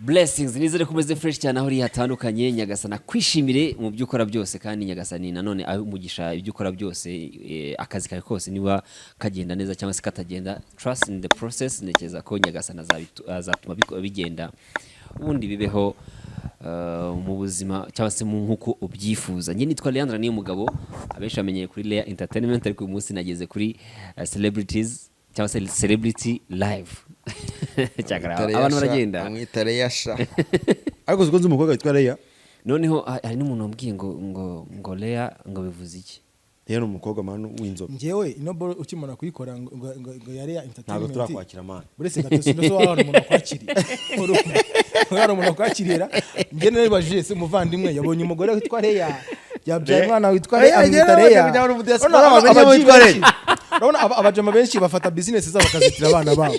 blessings nizere kumeze fresh cyane aho uri hatandukanye nyagasana kwishimire mu byukora byose kandi nyagasani nanone aho umugisha ibyukora byose akazi kawe kose niba kagenda neza cyangwa se katagenda trust in the process nekeza ko nyagasana azatuma bigenda ubundi bibeho mu buzima cyangwa se mu nkuko ubyifuza nge nitwa Leandra niyo mugabo abenshi amenyeye kuri Infotainment ariko uyu munsi nageze kuri celebrities cyangwa se celebrity live cyakara abantu baragenda amwita Leyasha ariko uzi umukobwa witwa Leya noneho hari n'umuntu wambwiye ngo Leya ngo bivuze iki Leya ni umukobwa manu w'inzobe ngewe inobo ukimana kuyikora ngo yari ya Infotainment ntabwo turakwakira mana buretse gato sinzo wabona umuntu kwakiriye hari umuntu kwakirira nge nabajije se umuvandimwe yabonye umugore witwa Leya yabyaye umwana witwa Leya urabona abajama benshi bafata business zabo bakazitira abana babo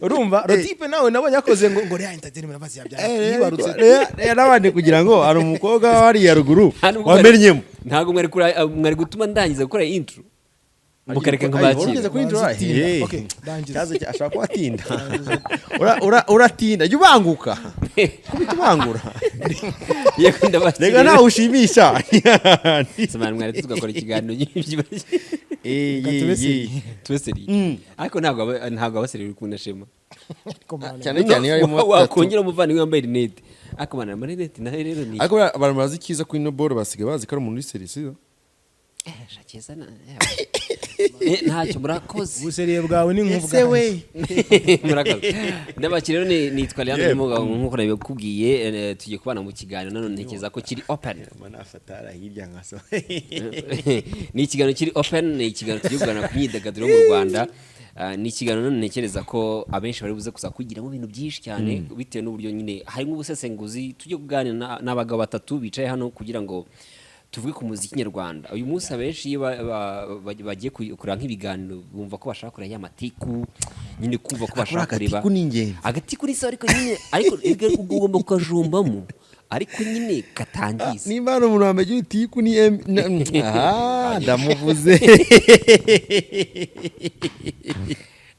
urumva rotipe nawe nabonye akoze ngo Leya Entertainment basi yabyaye yibarutse Leya nabandi kugira ngo ari umukobwa wari ya ruguru wamenyemo ntago mwari gutuma ndangiza gukora intro mukareka nkabakira okay dangiza cyaze ashaka kwatinda uratinda yubanguka kubitubangura yakunda bashira rega nawe ushimisha semana mwari tugakora ikiganiro tweseri ariko ntago abaseri ukunda shema cyane cyane yarimo wakongera umuvandimwe wambaye rinete akomana amarinete nahe rero ni ariko abantu bazi kiza kuri no ball basigaye bazi ko ari umuntu w'serisi shakeza ntacyo murakoze ubuseriye bwawe ni nkuvuga murakoze ndabakira rero nitwa Leandra n'umugabo nkuko nabikubwiye tugiye kubana mu kiganiro none ntekeza ko kiri open manafatara hirya nkaso ni ikiganiro kiri open ni ikiganiro tugiye kuganira ku myidagaduro mu Rwanda ni ikiganiro none ntekereza ko abenshi bari buze kuza kwigiramo ibintu byinshi cyane bitewe n'uburyo nyine harimo ubusesenguzi tugiye kuganira n'abagabo batatu bicaye hano kugira ngo tuvuge ku muziki nyarwanda uyu munsi abenshi iyo bagiye kuranga nk'ibiganiro bumva ko bashaka kureba amatiku nyine kumva ko bashaka kureba agatiku ni sawa ariko ugomba kukajumbamo ariko nyine katangiza nimba ari umuntu wambaye itiku ni ndamuvuze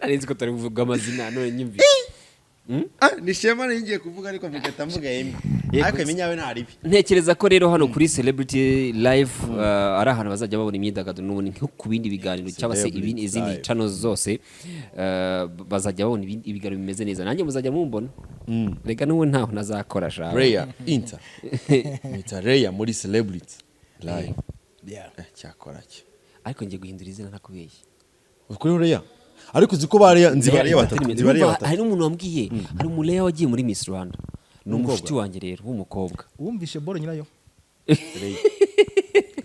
narinzi ko tari kuvuga amazina none nyimvi ni shema ngiye kuvuga ariko mugata mvuga ariko imenyawe ntaribi ntekereza ko rero hano kuri celebrity live ari ahantu bazajya babona imyidagaduro n'ubundi nko ku bindi biganiro cyangwa se izindi channels zose bazajya babona ibiganiro bimeze neza nanjye muzajya mumbona rega n'ubu ntaho nazakora sha Leya Inter mita Leya muri celebrity live cyakora cyo ariko ngiye guhindura izina ntakubeshye kuri Leya ariko ziko bariya nzibariye batatu hari n'umuntu wambwiye hari umuleya wagiye muri Miss Rwanda n'umushiti wanjye rero w'umukobwa wumvishe boro nyirayo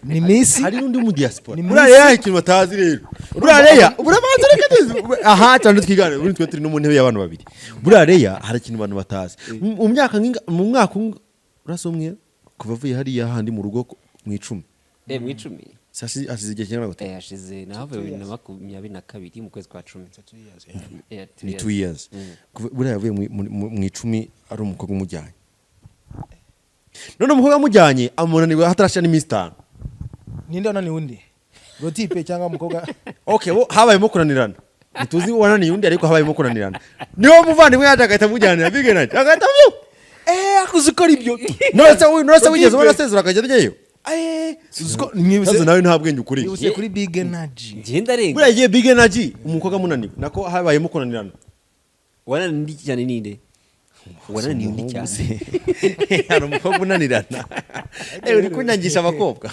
ni Miss hari n'undi mu diaspora buraya ikintu batazi rero buraya burabanza reka neza aha cyane twigane buri twe turi no mu ntebe y'abantu babiri buraya hari ikintu abantu batazi mu mwaka urasomwe kuva vuye hari yahandi mu rugo mu 10 mu 10 Sasi igihe kingana gute? Yashize naho 2022 mu kwezi kwa 10. Ni 2 years. Buriya yavuye mu 10 ari umukobwa umujyanye. None umukobwa amujyanye amunanirwa hatarashya n'iminsi 5. Ninde wananiwe undi? Rotipe cyangwa umukobwa? Okay, habayemo kunanirana. Nituzi wananiye undi ariko habayemo kunanirana. Niwo muvandimwe yaje agahita amujyanira bige nati. Agahita byo. Akuzikora ibyo. Nose wigeze ubona sezura akajya Susko nibize nawe nta bwenge ukuri. Nibuze kuri big energy. Ngenda renga. Buriya giye big energy umukobwa munaniwe. Nako habayemo kunanirana. Wanani cyane ninde? Wanani ndi cyane. Hari umukobwa unanirana. Uri kunyangisha abakobwa.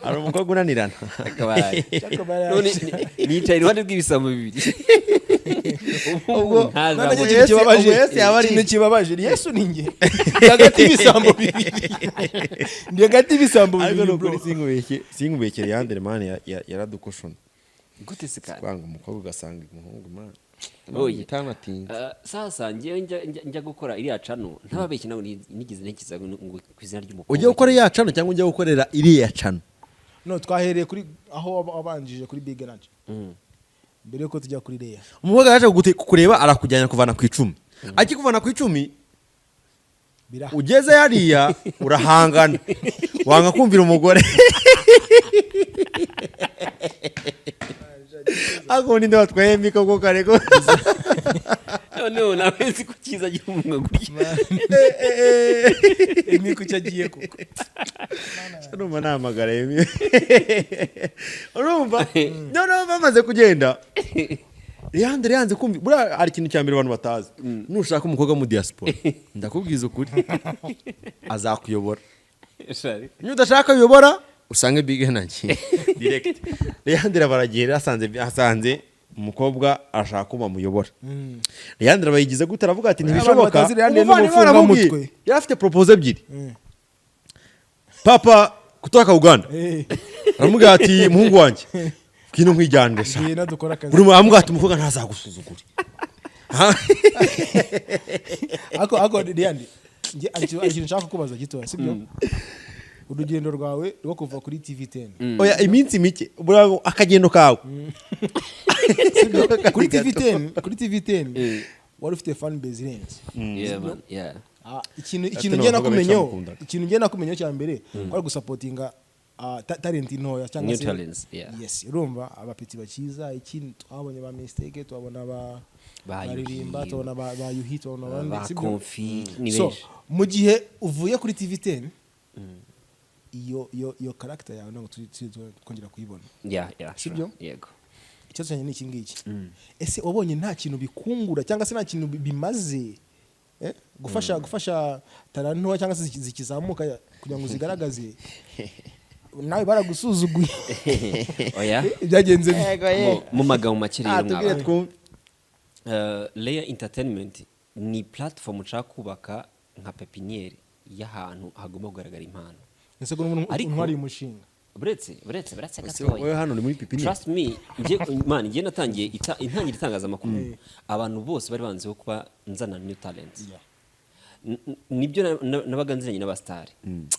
Hari umukobwa unanirana. Akabaye. None nicaye iruhande rw'ibisambo bibiri. Ubwo ntazabaje kibabaje Yesu ninge. Hagati ibisambo bibiri. Ndi hagati ibisambo bibiri. Ariko no singubekere yandere man yaradukoshona. Gute sikana? Kwanga umukobwa ugasanga umuhungu man. Oye sasa njya gukora iriya cano ntababeshye nawe nigize ntekiza ngo kwizina ry'umukobwa ujye gukora iriya cano cyangwa ujye gukorera iriya cano no twahereye kuri aho abanjije kuri big energy mbere yuko tujya kuri Leya umukobwa yaje kukureba arakujyana kuvana ku 10 akikuvana ku 10 ugeze hariya urahangana wanga kumvira umugore ako ninde watwaye mika ko kareko noneho nawe nzi ko kiza agira umunwa gutya imiko cyagiye kuko urumva namagara yemi urumva noneho bamaze kugenda Leandre yanze kumva bura ari ikintu cya mbere abantu batazi nushaka umukobwa mu diaspora ndakubwiza ukuri azakuyobora niyo udashaka kuyobora usange big energy direct Leandre baragiye asanze umukobwa ashaka kuma muyobora Leandre bayigize gute aravuga ati ntibishoboka yari afite propose ebyiri papa kutoka Uganda aramubwira ati muhungu wanjye kino nkwijyanire sha buri muhamwe ati umukobwa ntazagusuzugura ako Leandre nge ikintu nshaka kubaza gito sibyo urugendo rwawe rwo kuva kuri TV10 oya iminsi mike burago akagendo kawe kuri TV10 wari ufite fan base irenze ikintu nge nakumenyeho cya mbere kwari gusupportinga talent ntoya cyangwa se yes urumva abapeti bakiza ikintu twabonye ba mistake twabona baririmba tubona ba yuhit tubona abandi so mu gihe uvuye kuri TV10 iyo character yawe ntabwo twongera kuyibona sibyo yego ikibazo cyane ni iki ngiki ese wabonye nta kintu bikungura cyangwa se nta kintu bimaze gufasha talent ntoya cyangwa se zikizamuka kugira ngo zigaragaze nawe baragusuzuguye oya byagenze mu magambo make rero Layer Entertainment ni platform nshaka kubaka nka pepiniere y'ahantu hagomba kugaragara impano ese ko umuntu ari umushinga buretse gatoya hano ni muri pepiniere trust me ngiye natangiye intangira itangazamakuru abantu bose bari banzeho kuba nzana new talents nibyo nabaga nziranye n'abastar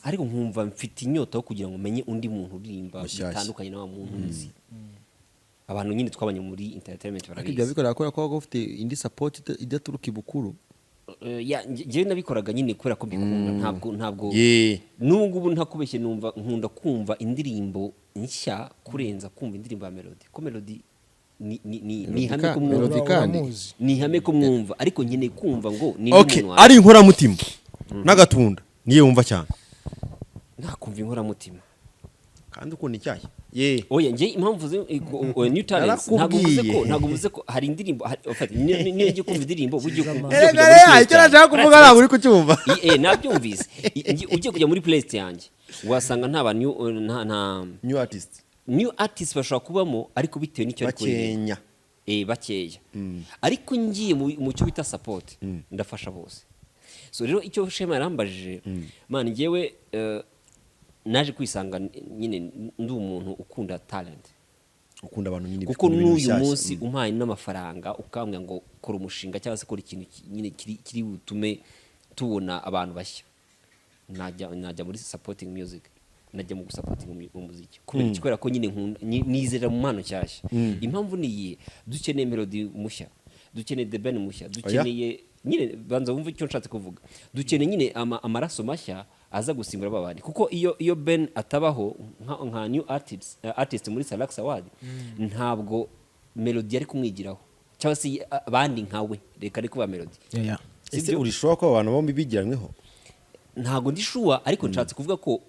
ariko nkumva mfite inyota yo kugira ngo menye undi muntu urimba bitandukanye na wa muntu nzi abantu nyine twabanye muri entertainment barabizi ibyo bikora ko ufite indi support idaturuka ibukuru ngewe nabikoraga nyine kubera ko mbikunda ntabwo n'ubu ntakubeshye nkunda kumva indirimbo nshya kurenza kumva indirimbo ya melody ko melody ni ihame kumwumva ni ihame kumwumva ariko nkeneye kumva ngo ni umuntu ari inkoramutima n'agatunda niye wumva cyane nakumva inkoramutima kandi uko ni cyayi oya nge impamvu new talents ntabwo uvuze ko hari indirimbo niyo ngiye kumva indirimbo bugiye kumva icyo nashaka kuvuga ntabwo uri kucyumva nabyumvise ugiye kujya muri playlist yanjye wasanga nta new artist bashobora kubamo ariko bitewe n'icyo ari kuririmba bakeya ariko ngiye mu cyo bita support ndafasha bose so rero icyo Shema yarambajije man ngewe naje kwisanga nyine ndi umuntu ukunda talent ukunda abantu nyine kuko n'uyu munsi umpaye n'amafaranga ukambwira ngo kora umushinga cyangwa se kora ikintu nyine kiri butume tubona abantu bashya najya muri supporting music najya mu gusupporting umuziki kubera ko nyine nizera mu mpano cyashya impamvu niye dukeneye melody mushya dukeneye the band mushya dukeneye nyine banza wumva icyo nshatse kuvuga dukeneye nyine amaraso mashya aza gusimbura babandi kuko iyo Ben atabaho nka new artist muri Salax Award ntabwo melody ari kumwigiraho cyangwa se abandi nkawe reka ari kuba melody ese urishoba ko abantu bombi bigiranyweho ntabwo ndishuwa ariko nshatse kuvuga ko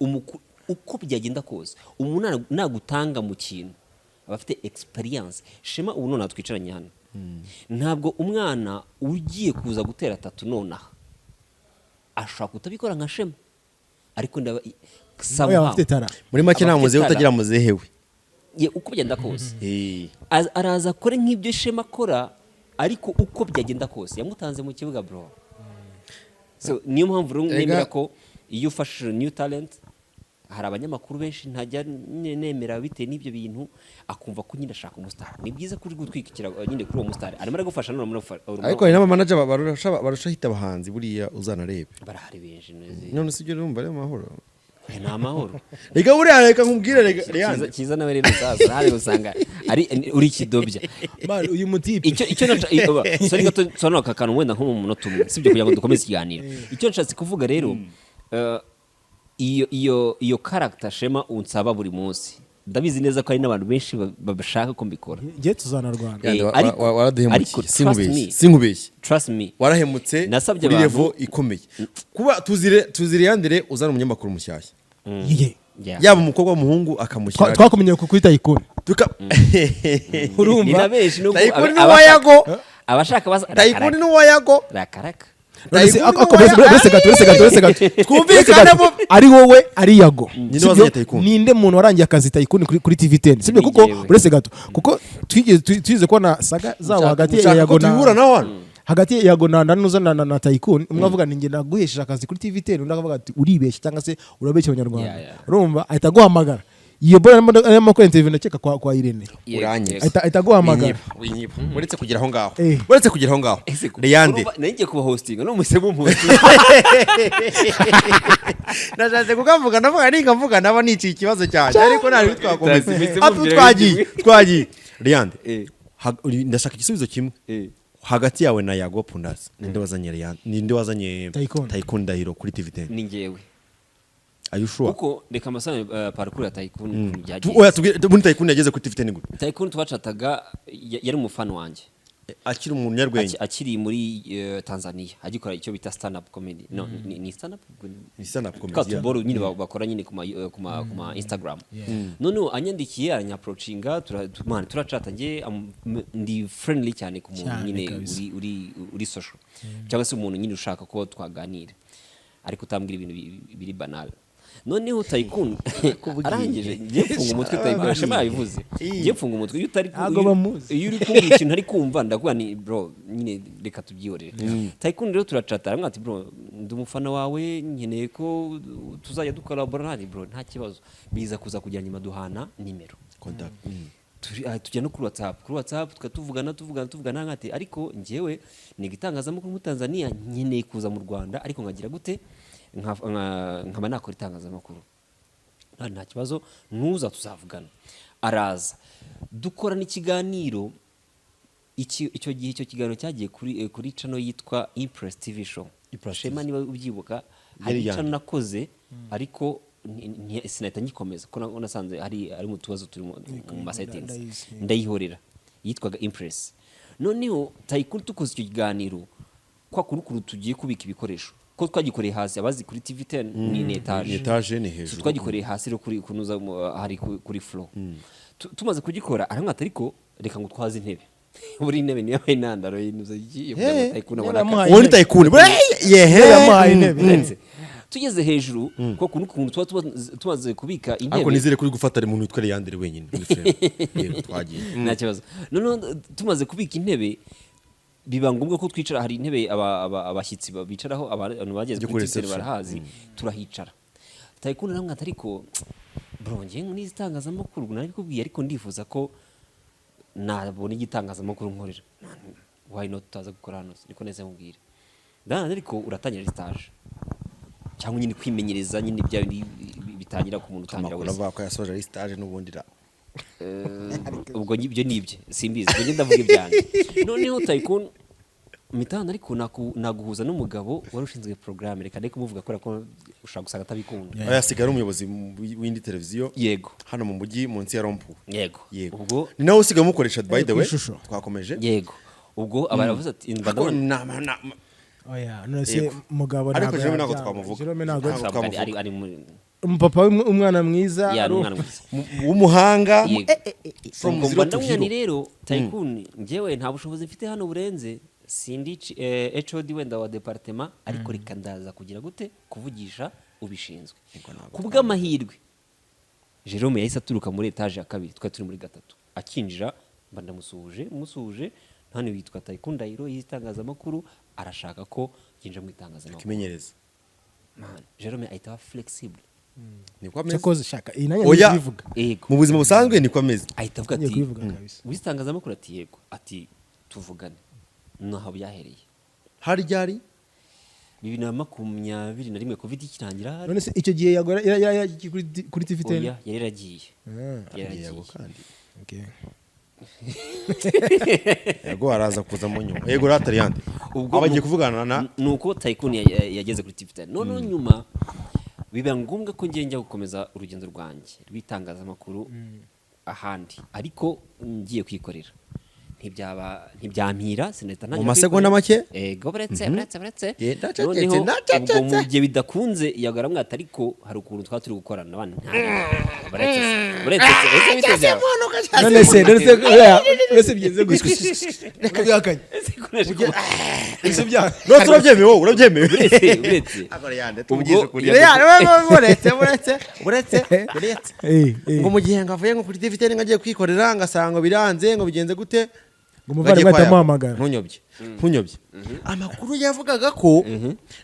uko byagenda kose umuntu nagutanga mu kintu abafite experience Shema ubu none atwicaranye hano ntabwo umwana ugiye kuza gutera tatu nonaha ashaka kutabikora nka Shema ariko muri make nta muzehe utagira muzehe we uko byagenda kose araza akore nk'ibyo Shema akora ariko uko byagenda kose yamutanze mu kibuga bro so niyo mpamvu rero nemera ko iyo ufashe new talent hari abanyamakuru benshi ntajya nemera bitewe n'ibyo bintu akumva ko nyine ashaka umustar ni byiza kuri gutwikira nyine kuri uwo mustar arimo aragufasha none ariko hari n'abamanager barusha hita abahanzi buriya uzanarebe barahari benshi none sibyo urumva ari amahoro ni amahoro reka buriya reka nkubwire reka kiza nawe rero sasa hari usanga ari uri kidobya uyu mutipe icyo sorry gato tsano kakanu wenda nko mu munota umwe sibyo kugira ngo dukomeze ikiganiro icyo nshatse kuvuga rero iyo character Shema unsaba buri munsi ndabizi neza ko hari n'abantu benshi bashaka ko mbikora ngiye tuzanarwana waraduhemukiye sinkubeshye trust me warahemutse nasabye kuri abantu level ikomeye kuba tuzire yandire uzana umunyamakuru mushyashya yaba umukobwa w'umuhungu akamushyira twakumenye kuri TAIKUN ni na benshi nubwo TAIKUN ni uwa yago abashaka basa TAIKUN ni uwa yago rakaraka uretse gato twumvikane ari wowe ari yago Ninde wazanye TAIKUN? ninde muntu warangiye akazi TAIKUN kuri TV10 sibyo kuko uretse gato kuko twize ko na saga zabo hagati ya yago hagati ya yago na na TAIKUN umwe avuga ni nge naguhesheje akazi kuri TV10 undi akavuga ati uribeshye cyangwa se urabeshye abanyarwanda urumva ahita guhamagara iyo bora arimo ko interview ndakeka kwa Irene uranye ahita guhamagara winyiba uretse kugira aho ngaho Leandre nanjye kuba hosting no musebo hosting nashatse kukavuga navuga naba niciye ikibazo cyane ariko nari twakomeza twagiye Leandre ndashaka igisubizo kimwe hagati yawe na Yago Pundas ninde wazanye TAIKUN Ndahiro kuri TV10 ni ngewe ayushwa uko reka masana parcours ya TAIKUN oya tubwire TAIKUN yageze kuri TV10 gute TAIKUN twacataga yari umufana wanjye akiri umuntu nyarwenya akiri muri Tanzania agikora icyo bita stand up comedy no ni stand up comedy katuboro nyine bakora nyine kuma Instagram none anyandikiye aranyapproachinga turacata nge ndi friendly cyane ku muntu nyine uri social cyangwa se umuntu nyine ushaka ko twaganira ariko utambwira ibintu biri banal noneho TAIKUN arangije ngiye mfunga umutwe TAIKUN shema yabivuze ngiye mfunga umutwe iyo utari iyo uri kumva ikintu ari kumva ndakuba ni bro nyine reka tubyihorere TAIKUN rero turacata aramwe ati bro ndi umufana wawe nkeneye ko tuzajya dukolabora nani bro nta kibazo biza kuza kujya nyuma duhana nimero contact tujya no kuri WhatsApp tukatuvugana nkate ariko ngewe ni igitangazamakuru mu Tanzania nkeneye kuza mu Rwanda ariko ngagira gute nkaba nakora itangazamakuru nta kibazo nuza tuzavugana araza dukora n'ikiganiro icyo gihe icyo kiganiro cyagiye kuri channel yitwa Impress TV show shema niba ubyibuka hari channel nakoze ariko sinahita ngikomeza ko nasanze ari mu tubazo turi mu settings ndayihorera yitwaga Impress noneho TAIKUN tukoze icyo kiganiro kwa kurukuru tugiye kubika ibikoresho ko twagikoreye hasi abazi kuri TV10 ni etage ni hejuru twagikoreye hasi kuri kunuza hari kuri floor tumaze kugikora aramwata ariko reka ngo twaze intebe buri intebe niyo inandaro yinuza igiye TAIKUN woni TAIKUN yamuhaye intebe tugeze hejuru ko kuntu tumaze kubika intebe ariko nizere kuri gufata umuntu witwa Leandre wenyine yego twagiye nta kibazo none tumaze kubika intebe biba ngombwa ko twicara hari intebe abashyitsi babicaraho abantu bageze kuri TV barahazi turahicara TAIKUN namwe atariko bro ngiye n'izitangazamakuru narabikubwiye ariko ndifuza ko nabona igitangazamakuru nkorera why not taza gukora hano niko neze mubwire ndana ariko uratangira stage cyangwa nyine kwimenyereza nyine bya bitangira ku muntu utangira wese uravuga ko yasoje stage n'ubundi ra ubwo ibyo nibye simbizi ubwo ndavuga ibyanjye noneho TAIKUN mitana ariko naguhuza n'umugabo wari ushinzwe programme reka ndeke kumuvuga ko ushaka gusanga atabikunda yasigara umuyobozi w'indi televiziyo yego hano mu mujyi munsi ya Rompu yego ubwo ni nawe usigaye mukoresha by the way twakomeje yego ubwo abaravuze ati oya nose mugabo ariko jewe nako twamuvuga ari umupapa umwana mwiza w'umuhanga from zero to hero rero TAIKUN ngewe nta bushobozi mfite hano burenze sindi HOD wenda wa departement ariko reka ndaza kugira gute kuvugisha ubishinzwe kubw'amahirwe Jerome yahise aturuka muri etage ya kabiri twari turi muri gatatu akinjira mba ndamusuhuje hano witwa TAIKUN Ndahiro yitangazamakuru arashaka ko yinjira mu itangazamakuru kimenyereza man Jerome ahita flexible niko ameze cyakoze shaka inanya bivuga mu buzima busanzwe niko ameze ahita avuga ati witangazamakuru ati yego ati tuvugane naho byahereye hari ryari 2021 covid ikirangira none se icyo gihe yagora kuri TV10 yari yaragiye yego kandi okay yego araza kuza mu nyuma yego ratari yandi ubwo abagiye kuvugana na nuko TAIKUN yageze kuri TV10 none nyuma biba ngombwa ko njya gukomeza urugendo rwanjye rw'itangazamakuru ahandi ariko ngiye kwikorera ntibyampira sinahita mu masegonda make ego buretse noneho ubwo mu gihe bidakunze yagaramwe ariko hari ukuntu twa turi gukorana abandi buretse none bigenze gusa reka byakanye ese bya no turabyemewe urabyemeye buretse ngo mu gihe ngavuye ngo kuri TV10 ngagiye kwikorera ngasanga biranze ngo bigenze gute umuvandimwe atamuhamagara ntunyobye amakuru yavugaga ko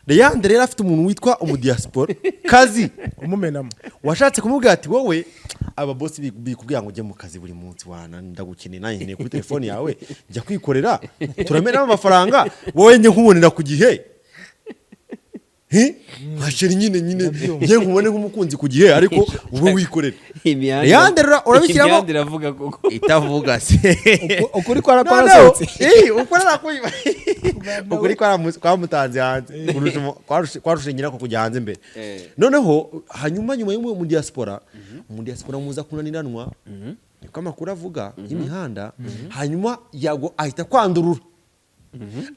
Leandre rero afite umuntu witwa umudiaspora kazi umumenamo washatse kumubwira ati wowe aba boss bikubwira ngo ujye mu kazi buri munsi wana ndagukeneye nanjye nkeneye kuri telefone yawe njya kwikorera turamena amafaranga wowe njye nkubonera ku gihe hasheri nyine njye nkubone nk'umukunzi ku gihe ariko ube wikorera Leandre urabishyiramo Leandre avuga koko itavuga se ukuri kwa rasohotse ukuri kwamutanze hanze kwarushe nyirako kujya hanze mbere noneho hanyuma nyuma y'umu mu diaspora muza kunaniranwa niko amakuru avuga y'imihanda hanyuma yago ahita kwandurura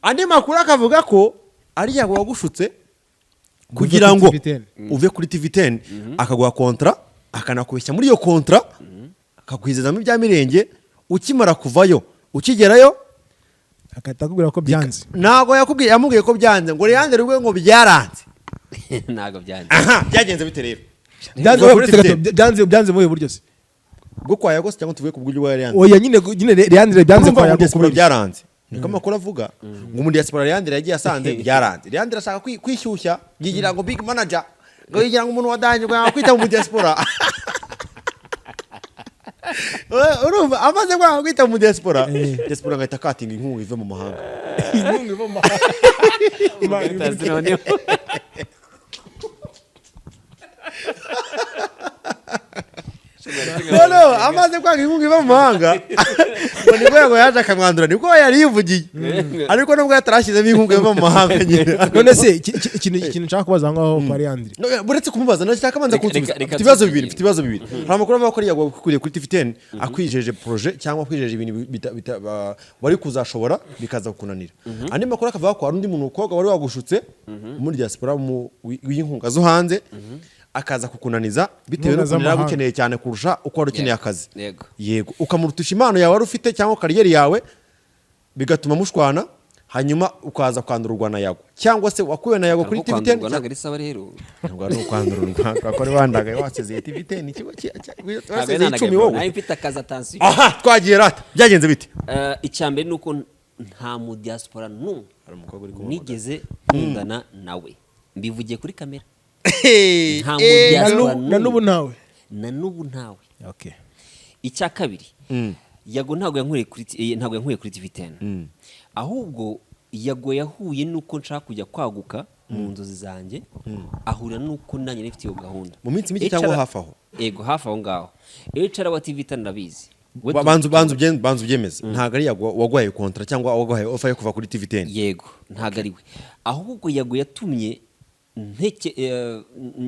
andi makuru akavuga ko ari yago wagushutse kugira ngo uve kuri TV10 akaguha kontra akanakubeshya muri iyo kontra akakwizezamo ibya mirenge ukimara kuvayo ukigerayo akatakubwira ko byanze nago yamubwiye ko byanze ngo Leandre rwe ngo byaranze nago byanze byagenze bite rero byanze mu buryo se bwo kwa yago cyangwa tuvuye ku bw'uburyo bwa Leandre oya nyine Leandre byanze kwa yago kubera byaranze niko amakuru avuga ngo mu diaspora Leandre yagiye asanze byaranze Leandre ashaka kwishyushya yigira ngo big manager ngo yigira ngo umuntu wadanje ngo kwita mu diaspora urumva amaze kwita mu diaspora ngahita katinga inkunga ive mu mahanga amaze kwanga inkunga iva mu mahanga ngo nibwo yago yaje akamwandura nibwo yari yivugiye ariko nubwo yatarashyizemo inkunga iva mu mahanga nyine none se ikintu nshaka kubaza ngaho kwa Leandre buretse kumubaza nashaka kamanza kunsubiza mfite ibibazo bibiri hari amakuru avuga ko yago kukuriye kuri TV10 akwijeje projet cyangwa akwijeje ibintu wari kuzashobora bikaza kunanira andi makuru akavuga ko hari undi muntu ukobwa wari wagushutse muri diaspora w'inkunga zo hanze akaza kukunaniza bitewe n'ukuntu yagukeneye cyane kurusha uko wari ukeneye akazi yego ukamurutisha impano yawe wari ufite cyangwa kariyeri yawe bigatuma mushwana hanyuma ukaza kwandururwa na yago cyangwa se wakuwe na yago kuri TV10 ntabwo ari sawa rero ntabwo ari kwandururwa akora wandagaye wasezeye TV10 ikigo wasezeye 10 wowe nayo mfite akazi atansiyo twagiye rata byagenze bite icyambere nuko nta mu diaspora nigeze nkundana nawe mbivugiye kuri kamera na nubu ntawe okay icya kabiri yago ntabwo yankuye kuri TV10 ahubwo yago yahuye nuko nshaka kujya kwaguka mu nzozi zanjye ahura nuko nanjye nifite iyo gahunda mu minsi mike cyangwa hafi aho yego hafi aho ngaho HR wa TV10 ndabizi banzu byemeza ntago ari yago wagwaye kontra cyangwa wagwaye offer yo kuva kuri TV10 yego ntago ari we ahubwo yago yatumye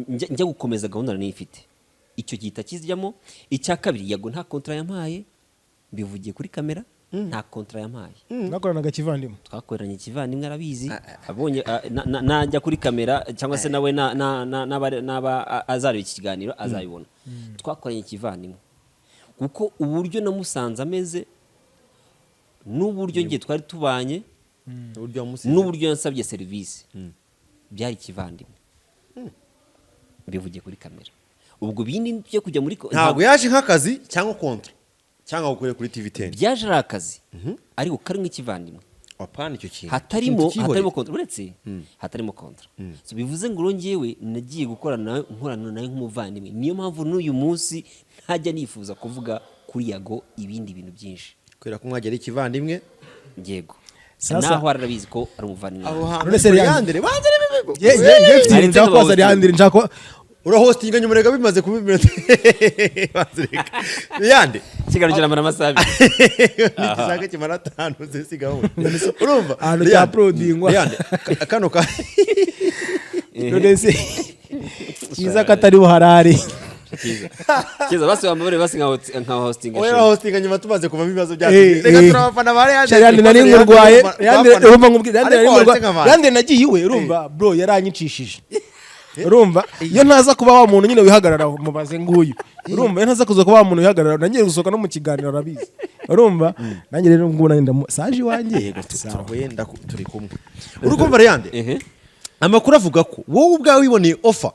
njya gukomeza gahunda nifite icyo gihita kizijyamo icya kabiri yago nta kontra yampaye mbivugiye kuri kamera nta kontra yampaye nakoranaga kivandimwe twakoranye kivandimwe arabizi abonye najya kuri kamera cyangwa se nawe n'aba azareba iki kiganiro azabibona twakoranye kivandimwe kuko uburyo namusanze ameze n'uburyo ngiye twari tubanye n'uburyo yansabye serivisi byari kivandimwe bivugiye kuri kamera ubwo bindi byo kujya muri ntabwo yaje nk'akazi cyangwa kontra cyangwa gukorera kuri TV10 byaje ari akazi ariko kari nk'ikivandimwe apana icyo kintu hatarimo kontra uretse hatarimo kontra so bivuze ngo rongewe nagiye gukorana nawe nk'umuvandimwe niyo mpamvu n'uyu munsi ntajya nifuza kuvuga kuri yago ibindi bintu byinshi kubera ko mwagera ikivandimwe yego naho arabizi ko ari umuvandimwe none se Leandre njako urahostinga nyumurega bimaze kubimira Leandre kigarukira amara amasabi ntikisaga kimara 5 zesigaho urumva ano cya prodingwa Leandre kano ka none se kiza katari buharari kiza basi wambare basi nka hosting oya hosting nyuma tumaze kuva ibibazo byacu reka turabafana bari yandi nari ngurwaye urumva nkubwira yandi nagiye iwe urumva bro yaranyicishije urumva iyo ntaza kuba wa muntu nyine wihagarara mubaze nguyu urumva iyo ntaza kuza kuba wa muntu wihagarara nangiye gusohoka no mu kiganiro arabizi urumva nanjye rero ngubona nda saje wanjye wenda turi kumwe urukumva yande amakuru avuga ko wowe ubwawe wiboneye offer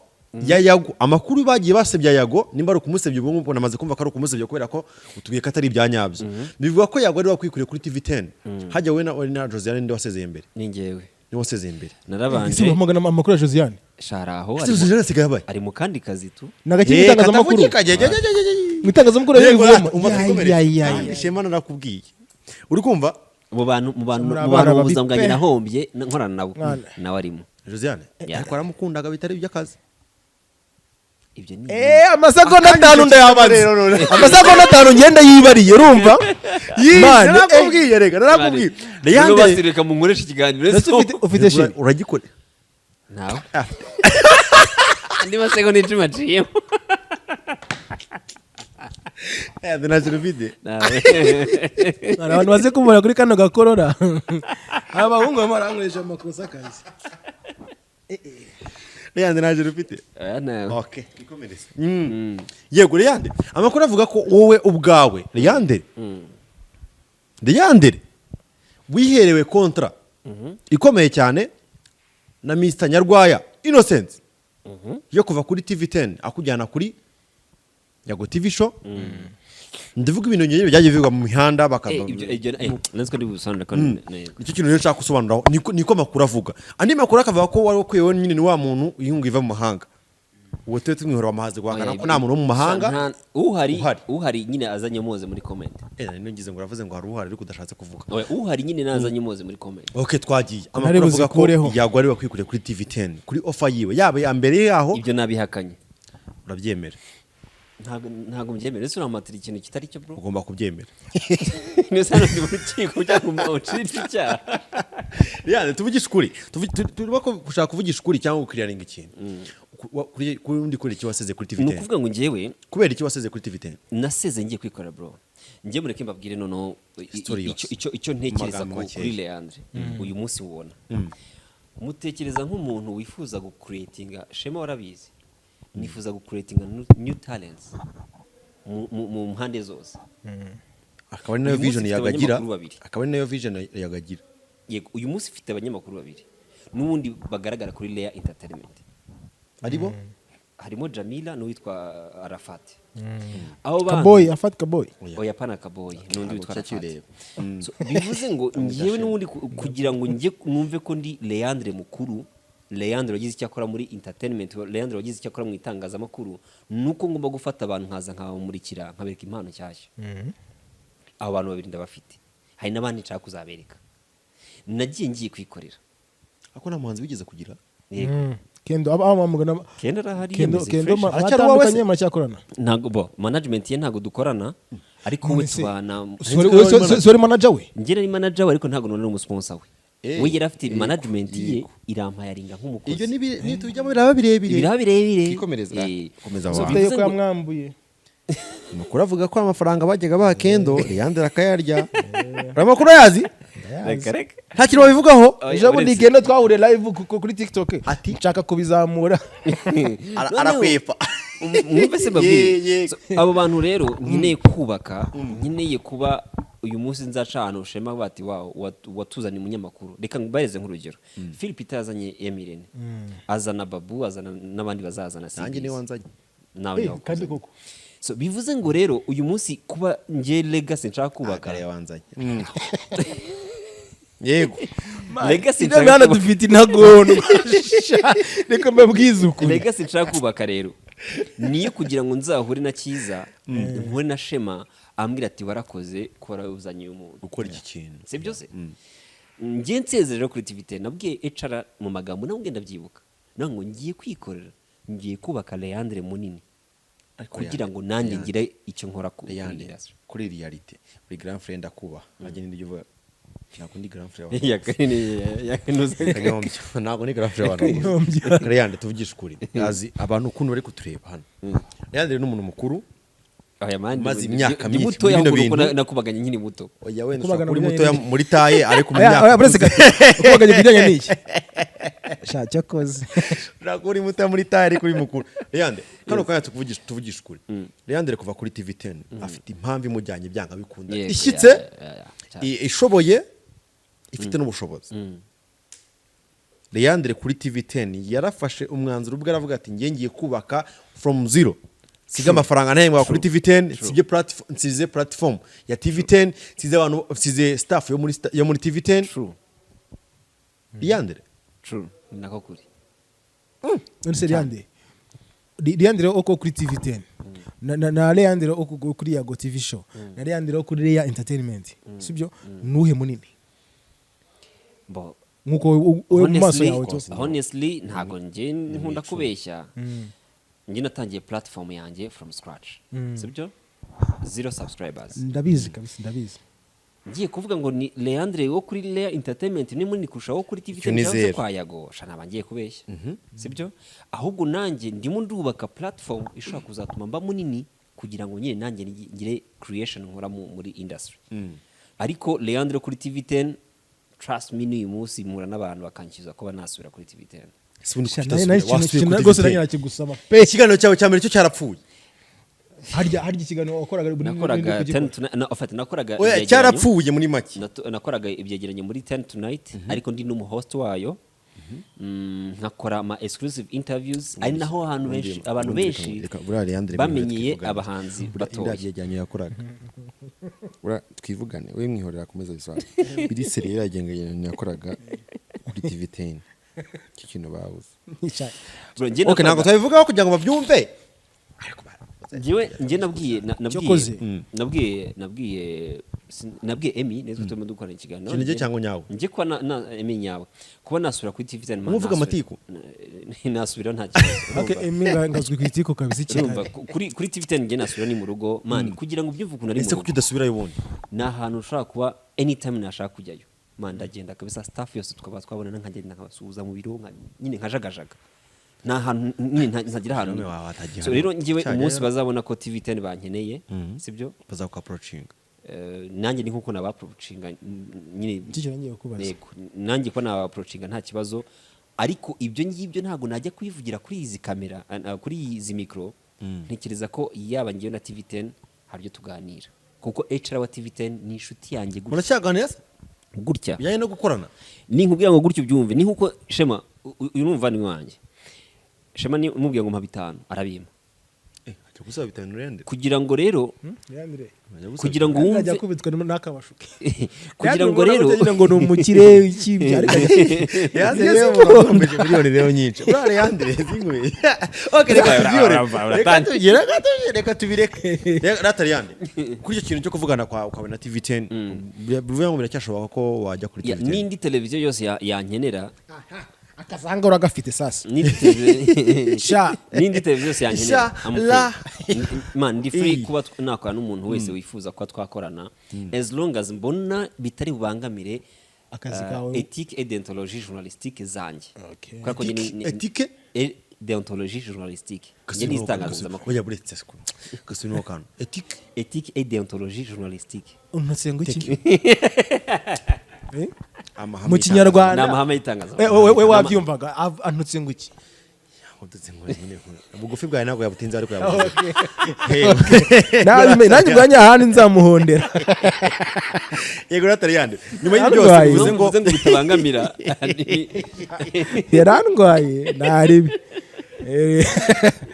ya yago amakuru bagiye basebya yago nimba ari kumusebya ubwo ngubwo namaze kumva ko ari kumusebya kubera ko utugiye katari ibyanyabyo bivuga ko yago ari wakwikuriye kuri TV10 hajya we na Josiane ndi wasezeye imbere ni ngewe ni wasezeye imbere narabanje ese bamugana amakuru ya Josiane sharaho ari mu kandi kazi tu nagakiri itangazamakuru mwitangazamakuru ya shema narakubwiye uri kumva mu bantu buzamuganye nahombye nkorana nabo nawe arimo Josiane ariko aramukundaga bitari by'akazi ibyo ni amasegonda 5 ndayabaze amasegonda 5 ngenda yibariye urumva narakubwiye rega narakubwiye yande basireka mu nkoresha ikiganiro ufite shema uragikora nawe andi masegonda 10 maciyemo Ndanazira vide. Abantu baze kumura kuri kano gakorora. Abahungu bamarankoresha amakosa kazi. Yande najira ufite. Na. Okay, ikomereza. Yego yande. Amakuru avuga ko wowe ubwawe yande. Yande. Wiherewe kontra. Ikomeye cyane na Mr Nyarwaya Innocent. Yo kuva kuri TV10 akujyana kuri Yago TV show. Ndavuga ibintu nyine byagiye bivugwa mu mihanda bakava. Natwe ndi busana kandi nicyo kintu rero nshaka gusobanura niko makuru avuga. Andi makuru akavuga ko wari ukwiye nyine ni wa muntu uyunga iva mu mahanga. Uwo tete tumwihora amahaze guhangana ko nta muntu wo mu mahanga. Uhari nyine azanye moze muri comment. Nino ngize ngo uravuze ngo hari uhari ariko udashatse kuvuga. Uhari nyine nazanye moze muri comment. Okay twagiye. Amakuru avuga ko Yago ari wakwikuriye kuri TV10 kuri offer yiwe yaba ya mbere yaho. Ibyo nabihakanye. Urabyemera? Ntago mbyemera ese uramatira ikintu kitari cyo bro ugomba kubyemera nese no ndibukiko cyangwa uciriti cya yani tuvugisha ukuri tuba ko gushaka kuvugisha ukuri cyangwa ukiriyaringa ikintu kuri undi kuri iki waseze kuri TV10 ni ukuvuga ngo ngewe kubera iki waseze kuri TV10 naseze ngiye kwikora bro ngiye mureke mbabwire nono icyo ntekereza kuri Leandre uyu munsi ubona mutekereza nk'umuntu wifuza gucreatinga shema warabizi nifuza gucreatinga new talents mu mpande zose akaba nayo vision yagagira akaba nayo vision yagagira yego uyu munsi ufite abanyamakuru babiri n'ubundi bagaragara kuri Layer Entertainment aribo harimo Jamila n'uwitwa Arafat aho Kaboy Arafat Kaboy oya pana Kaboy n'undi witwa Arafat so bivuze ngo ngiyewe n'ubundi kugira ngo ngiye numve ko ndi Leandre mukuru Leandre wagize icyakora muri entertainment Leandre wagize icyakora mu itangazamakuru nuko ngomba gufata abantu nkaza nkabamurikira nkabereka impano cyashya abo bantu babiri ndabafite hari nabandi nshaka kuzabereka nagiye ngiye kwikorera ako nta muhanzi bigeze kugira Kendo abamugana Kendo arahari Kendo atandukanye macyakorana ntago bo management ye ntago dukorana ariko we tubana sorry manager we ngire ni manager we ariko ntago none umusponsor we we yari afite management ye irampaya ringa nk'umukozi ibyo ni tujyamo biraba birebire ikomereza wawe ko yamwambuye amakuru avuga ko amafaranga bajyaga ba Kendo Leandre akayarya amakuru yazi reka nta kintu babivugaho ijabo ndigenda twahuriye live kuri TikTok nshaka kubizamura arakwepa mwumve se babwiye abo bantu rero nkeneye kubaka nkeneye kuba uyu munsi nzaca ahantu shema bati watuzanye umunyamakuru reka mbareze nk'urugero Philip itazanye Emirene azana Babu azana n'abandi bazazana nanjye ni wanzanye nawe kandi koko so bivuze ngo rero uyu munsi kuba ngiye legacy nshaka kubaka wanzanye yego legacy nshaka dufite intagono reka mbabwize uko legacy nshaka kubaka rero niyo kugira ngo nzahure na Kiza nkore na Shema ambwira ati warakoze kora uzanye umuntu ukora iki kintu c'est byose ngiye nsezerera kuri TV10 nabwiye HR mu magambo nawe ngenda byibuka nango ngiye kwikorera ngiye kubaka Leandre munini kugira ngo nanjye ngire icyo nkora kuri reality buri grand friend akuba agenda ibyo ntabwo ndi grand frère ntabwo ni grand frère abantu Leandre tuvugisha ukuri azi abantu ukuntu bari kutureba hano Leandre ni umuntu mukuru maze imyaka myinshi bino bintu nakubaganye nkiri muto oya we uri muto muri taye ariko mu myaka kubaganye bijyanye n'iki shaka koze ntabwo uri muto muri taye ariko uri mukuru Leandre hano kwa tuvugisha ukuri Leandre kuva kuri TV10 afite impamvu imujyanye byanga bikunda ishyitse ishoboye ifite n'ubushobozi Leandre kuri TV10 yarafashe umwanzuro ubwo aravuga ati ngiye kubaka from zero siga amafaranga ntahembwa kuri TV10 nsize platform ya TV10 nsize abantu nsize staff yo muri TV10 Leandre nako kuri nse Leandre oko kuri TV10 na Leandre oko kuri Yago TV show na Leandre oko kuri Entertainment sibyo nuhe munini bo nkuko maso yawe honestly ntago nje nkunda kubeshya nje natangiye platform yanjye from scratch sibyo 0 subscribers ndabizi kabisa ndabizi ngiye kuvuga ngo ni Leandre wo kuri Lea Entertainment ni munini kurushaho kuri TV10 kwa Yago shana bangiye kubeshya sibyo ahubwo nanjye ndimo ndubaka platform ishobora kuzatuma mba munini kugira ngo nyine nanjye ngire creation nkora muri industry ariko Leandre kuri TV10 trust me ni umunsi mura n'abantu bakankiza ko banasubira kuri TV10 rwose nanyira kigusaba ikiganiro cyawe cya mbere cyo cyarapfuye harya ikiganiro wakoraga nakoraga cyarapfuye muri make nakoraga ibyegeranye muri 10 tonight ariko ndi n'umuhost wayo nkakora ama exclusive interviews ari naho abantu benshi bamenyeye abahanzi batoye yajyanye yakoraga twivugane we mwihorera komeza bisaba biri seriye yagenganye yakoraga kuri TV10 kintu babuze okay nako twabivugaho kugira ngo bavyumve nje nabwiye Emi neza tume dukora ikiganiro kinije cyango nyawe nje kwa na Emi nyawe kuba nasubira kuri TV10 muvuga amatiku nasubira nta kibazo okay Emi ngazwi kwitiko kabisa cyane kuri TV10 nje nasubira ni mu rugo man kugira ngo byumve ukuntu ari mu rugo ese kuki udasubira yubundi na ahantu ushaka kuba anytime nashaka kujyayo man ndagenda kabisa staff yose tukaba twabona nkagenda nkabasuhuza mu biro nyine nkajagajaga na ahantu ntagira ahantu so rero ngiwe umunsi bazabona ko TV10 bankeneye sibyo bazakuka approaching nanjye ni nkuko naba approachinga nyine ngiye kubaza nanjye ko naba approachinga nta kibazo ariko ibyo ngibyo ntago najya kwivugira kuri izi kamera kuri izi micro ntekereza ko yaba ngiye na TV10 haryo tuganira kuko HR wa TV10 ni inshuti yanjye gutya muracyaganira gutya yaye no gukorana ni nkubwira ngo gutyo byumve ni nkuko Shema uyu numva ni wanjye Shema ni umubwiye ngo mpa 5 arabima gusaba 5 rende kugira ngo rero kugira ngo wumve najya kubitwa n'akabashuke kugira ngo rero ngo no mukire ikibyo ariko yaziye miliyoni rero nyinshi urare yandire zingwe okay reka tubireke ratari yande kuri icyo kintu cyo kuvugana kwawe na TV10 bivuye ngo biracyashoboka ko wajya kuri TV10 n'indi televiziyo yose yankenera akazanga uragafite sasa n'indi televiziyo yose yankenera man ndi free kuba nakora n'umuntu wese wifuza ko twakorana as long as mbona bitari bubangamire akazi kawe ethique et déontologie journalistique zanjye kuko ethique et déontologie journalistique nge nistangaza makuru oya buretse sko kasino kano ethique et déontologie journalistique unatsengo iki mu kinyarwanda n'amahame yitangaza we wabyumvaga antutse ngo iki udutse ngo nyine bugufi bwawe ntabwo yabutinze ariko yabuze nanjye bwanya ahandi nzamuhondera yego ratari yande nyuma y'ibyo byose bivuze ngo bitabangamira yarandwaye naribi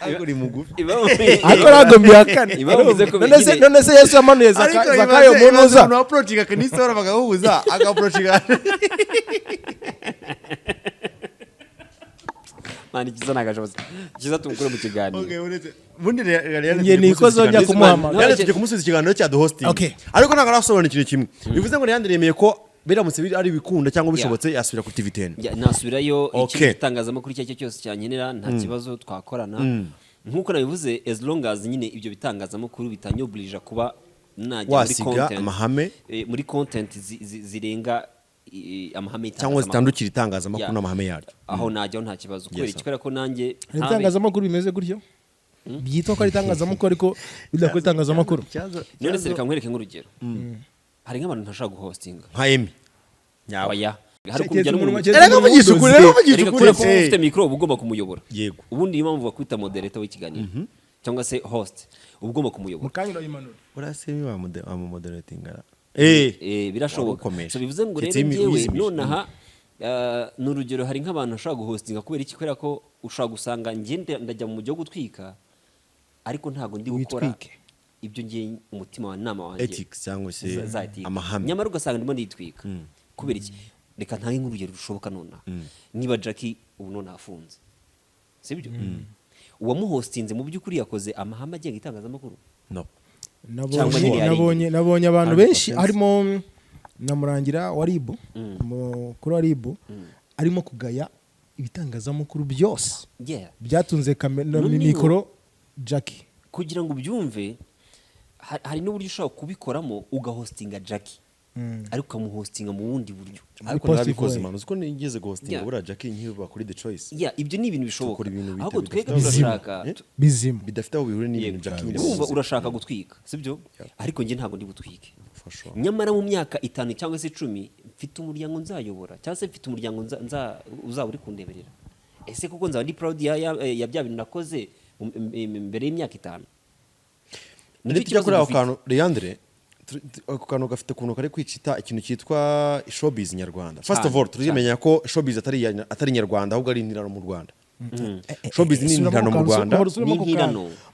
aguri mugufi akorago mbihakane none se Yesu yamanuye Zakayo munuza no approachinga kanisora bagahuza agaapproachinga mani kiza nagajoza kiza tumukure mu kiganiro okay uretse bundi rero ngiye nikozo njya kumuhamagara rero tujye kumusubiza ikiganiro cya the hosting ariko ntabwo arasobanura ikintu kimwe bivuze ngo Leandre yemeye ko biramutse ari bikunda cyangwa bishobotse yasubira kuri TV10 nasubirayo ikitangazamakuru icyo cyose cyankenera nta kibazo twakorana nkuko nabivuze as long as nyine ibyo bitangazamakuru bitanyoblija kuba najya wasiga amahame muri content zirenga amahame cyangwa zitandukira itangazamakuru n'amahame yaryo aho najyaho nta kibazo kubera ikikora ko nanjye itangazamakuru bimeze gutyo byitwa ko ari itangazamakuru ariko bidakora itangazamakuru none se reka nkwereke nk'urugero hari nk'abantu ntashaka guhostinga nka Emi oya hari kujya n'umuntu erega mugisha ukuri ufite micro ugomba kumuyobora yego ubundi impamvu bakwita moderator w'ikiganiro cyangwa se host ugomba kumuyobora mukanyura yimanura urasemi wa moderating birashoboka so bivuze ngo rero ngewe nonaha n'urugero hari nk'abantu bashaka guhostinga kubera iki kubera ko ushaka gusanga ngende ndajya mu mujyo gutwika ariko ntago ndi gukora ibyo ngiye umutima wa nama wanjye ethics cyangwa se amahame nyamara ugasanga ndimo nditwika kubera iki reka ntange nk'urugero rushoboka nona niba Jackie ubu none afunze sibyo uwamuhostinze mu by'ukuri yakoze amahame agenga itangazamakuru no nabonye abantu benshi harimo namurangira wa Ribu kuri wa Ribu arimo kugaya ibitangazamakuru byose byatunze mikoro Jackie kugira ngo ubyumve hari n'uburyo ushobora kubikoramo ugahostinga Jackie ariko ukamuhostinga mu bundi buryo ariko nabikoze manu uko nigeze guhostinga bura Jackie nkiba kuri The Choice ibyo ni ibintu bishoboka ahubwo twega turashaka bizima bidafite aho bihuriye n'ibintu Jackie wumva urashaka gutwika sibyo ariko nge ntago ndi gutwike nyamara mu myaka 5 cyangwa se 10 mfite umuryango nzayobora cyangwa se mfite umuryango uzaba uri kundeberera ese kuko nzaba ndi proud ya bya bintu nakoze mbere y'imyaka 5 nitujya kuri aho kantu Leandre ako kantu gafite kuntu kari kwicita ikintu cyitwa showbiz nyarwanda first of all turimenya ko showbiz atari nyarwanda ahubwo ari intirano mu Rwanda showbiz ni intirano mu Rwanda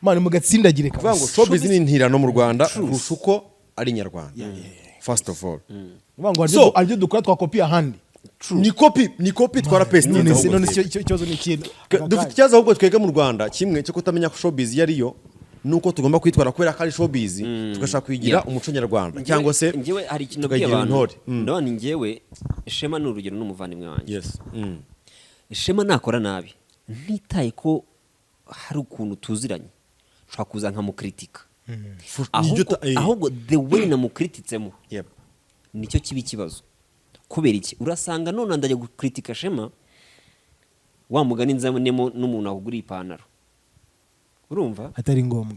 mani mugatsindagire kuvuga ngo showbiz ni intirano mu Rwanda kurusha uko ari nyarwanda first of all so aryo dukora twa copy ahandi ni copy twara paste none ikibazo ni ikintu dufite ikibazo ahubwo twege mu Rwanda kimwe cyo kutamenya ko showbiz yariyo nuko tugomba kwitwara kubera ko ari showbiz tugashaka kwigira umuco nyarwanda cyangwa se ngewe hari ikintu by'abantu ndabona ngewe Shema n'urugero n'umuvandimwe wanjye yes Shema nakora nabi ntitaye ko hari ukuntu tuziranye ushaka kuza nkamukritika ahubwo the way namukrititsemo nicyo kibi kibazo kubera iki urasanga none ndajya gukritika Shema wa mugani nzanemo n'umuntu ahugura ipantaro urumva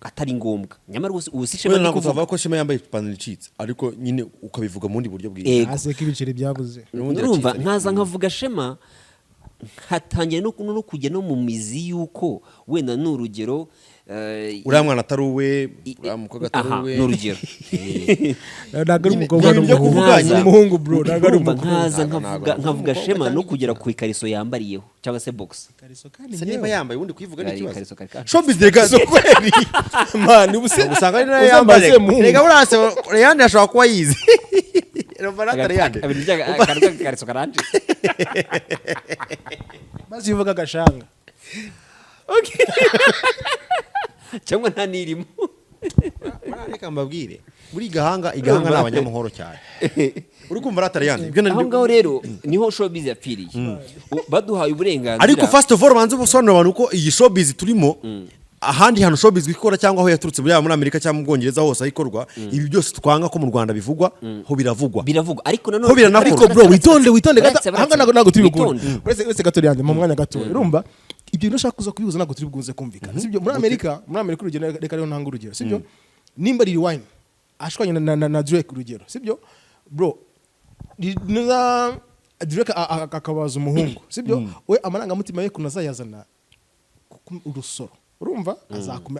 atari ngombwa nyamara ubusi Shema ni kuvuga ko Shema yambaye ipantaro icitse ariko nyine ukabivuga mu ndi buryo bwiza aseka ibiceri byabuze urumva nkaza nkavuga Shema hatangiye no kujya no mu mizi yuko wenda n'urugero uriya mwana atari uwe uriya mukobwa atari uwe n'urugero ntabwo ari umukobwa n'umuhungu bro ntabwo ari umukobwa nkavuga Shema no kugera ku ikariso yambariyeho cyangwa se box se niba yambaye ubundi kuyivuga ni ikibazo showbiz rega kweri man usanga ari nayo yambaye rega burase Leandre ashobora kuba yize kariso karanje maze uvuga gashanga okay cyangwa nta nirimo reka mbabwire buri igahanga ni abanyamuhoro cyane uri kumva ratari yandi aho ngaho rero niho showbiz yapfiriye baduhaye uburenganzira ariko first of all banze ubusobanuro abantu uko iyi showbiz turimo ahandi hantu showbiz ikora cyangwa aho yaturutse muri Amerika cyangwa mu Bwongereza hose ayikorwa ibi byose twanga ko mu Rwanda bivugwa ho biravugwa ariko nanone ariko bro witonde hanga nago turi gukunda uretse gato yandi mu mwanya gato urumva ibyo nashaka kuza kubihuza nago turi bwuze kumvikana sibyo muri Amerika urugero reka rero ntanga urugero sibyo nimba riri wine ashwanye na Drake urugero sibyo bro niza Drake akabaza umuhungu sibyo we amaranga mutima ye kunazayazana urusoro urumva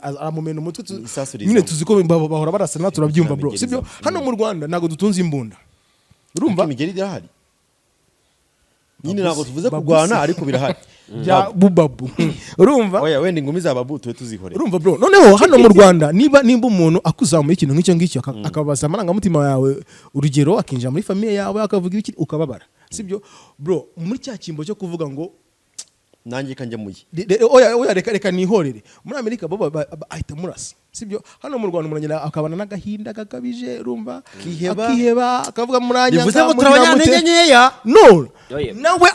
aramumena umutwe nyine tuziko bahora barasana turabyumva bro sibyo hano mu Rwanda nago dutunze imbunda urumva imigeri irahari nyine nago tuvuze kurwana ariko birahari bya bubabu urumva oya wenda ingumi za babu tuwe tuzihore urumva bro noneho hano mu Rwanda niba umuntu akuzamuye ikintu nk'icyo ngicyo akabaza amaranga mutima yawe urugero akinjira muri famille yawe akavuga iki ukababara sibyo bro muri cya kimbo cyo kuvuga ngo nanjye kanje muye oya reka nihorere muri Amerika bo ahita murasa sibyo hano mu Rwanda umuntu akabana n'agahinda gakabije urumva akiheba akavuga muranya bivuze ngo turabanyantege nkeya no nawe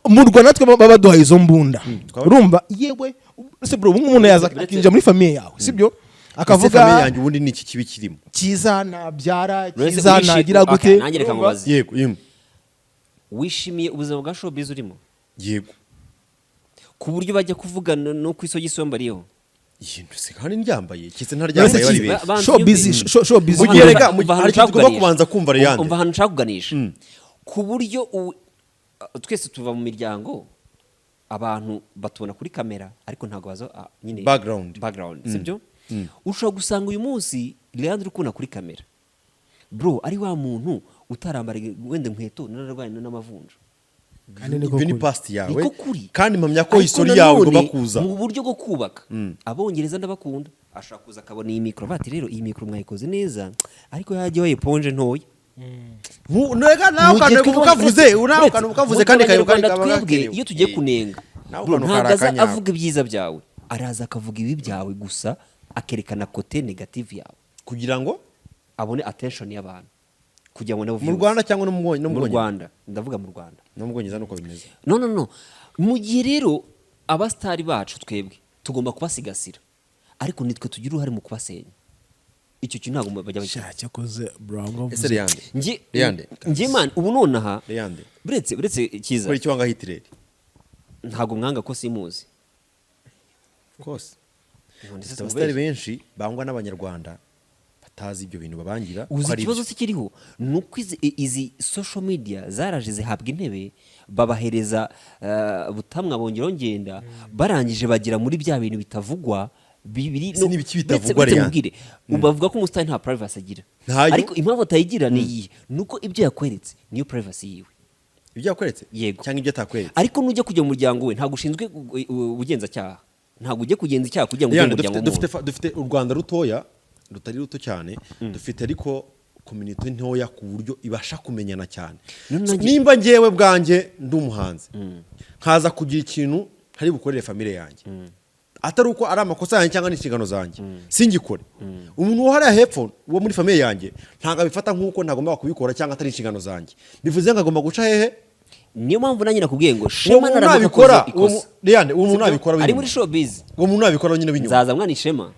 mu Rwanda twe baduhaye izo mbunda urumva yewe se bro umuntu yaza akinjira muri famille yawe sibyo akavuga famille yanjye ubundi ni iki kibi kirimo cyiza nabyara Uretse cyiza wishimye- nagira Okay, gute nanjye reka nkubaze. yego wishimiye ubuzima bwa showbiz urimo yego ku buryo bajya kuvuga no ku isogi sombariyeho yintu se kandi ndyambaye kitse ntaryambaye bari benshi showbiz Mu gihe rega hari ikintu tugomba kubanza kumva Reyande. umva ahantu nshaka kuganisha ku buryo twese tuva mu miryango abantu batubona kuri kamera ariko ntabwo baza nyine background sibyo ushobora gusanga uyu munsi Leandre ukuna kuri kamera bro ari wa muntu utarambara wenda inkweto nararwaye n'amavunja kandi ibyo ni past yawe niko kuri. kandi mpamya ko Ariko history yawe nanone, igomba kuza mu buryo bwo kubaka abongereza ndabakunda ashaka kuza akabona iyi mikoro bati rero iyi mikoro mwayikoze neza ariko yajyaho eponge ntoya nega nawe kantu ukavuze nawe kantu ukavuze kandi kayoka twebwe iyo tugiye kunenga bro, ntabwo aza avuga ibyiza byawe araza akavuga ibi byawe gusa akerekana kote negative yawe kugira ngo abone attention y'abantu kugira ngo nabo mu Rwanda cyangwa no mu mu Rwanda ndavuga mu Rwanda no mu Bwongereza nuko bimeze no mu gihe rero abastari bacu twebwe tugomba kubasigasira ariko nitwe tugira uruhare mu kubasenya icyo kintu ntabwo bajya bakira cyakoze brongo ese Reyande nge man ubu nonaha Reyande buretse kiza kuri kiwanga hitireri ntabwo mwanga ko simuzi kose abastari benshi bangwa n'abanyarwanda batazi ibyo bintu babangira uzi ikibazo kiriho nuko izi social media zaraje zihabwa intebe babahereza butamwa bongeraho ngenda barangije bagira muri bya bintu bitavugwa bibiri no n'ibiki bitavugwa Reyande bavuga ko umusitari nta privacy agira ariko impamvu atayigira ni iyi nuko ibyo yakweretse niyo privacy yiwe ibyo yakweretse yego cyangwa ibyo atakweretse ariko nujya kujya mu muryango we ntabwo ushinzwe ubugenzacyaha ntabwo ujye kugenza icyaha kugira ngo ujye mu muryango w'umuntu dufite u Rwanda rutoya rutari ruto cyane dufite ariko community ntoya ku buryo ibasha kumenyana cyane nimba ngewe bwanjye ndi umuhanzi nkaza kugira ikintu hari bukorere famille yanjye atari uko ari amakosa yanjye cyangwa n'inshingano zanjye singikore umuntu wo hariya hepfo wo muri famille yanjye ntabwo abifata nk'uko ntagomba kubikora cyangwa atari inshingano zanjye bivuze ngo agomba guca hehe niyo mpamvu nanjye nakubwiye ngo shema nabikora Reyande uwo muntu nabikora ari muri showbiz uwo muntu nabikora nyine binyuma nzaza mwana ishema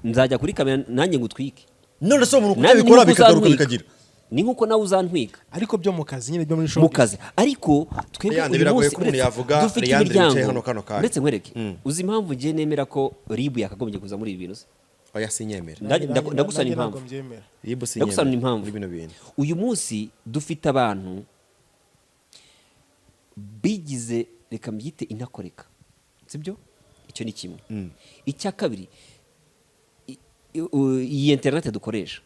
nzajya kuri kamera nanjye ngutwike none so umuntu kubikora bikagaruka bikagira ni nkuko nawe uzantwika ariko byo mu kazi nyine byo muri mu kazi ariko twebwe uyu munsi dufite imiryango ndetse nkwereke uzi impamvu ngiye nemera ko ribu yakagombye kuza muri ibi bintu oya sinyemera ndagusana impamvu ndagusana impamvu uyu munsi dufite abantu bigize reka mbyite inakoreka sibyo icyo ni kimwe icya kabiri iyi internet dukoresha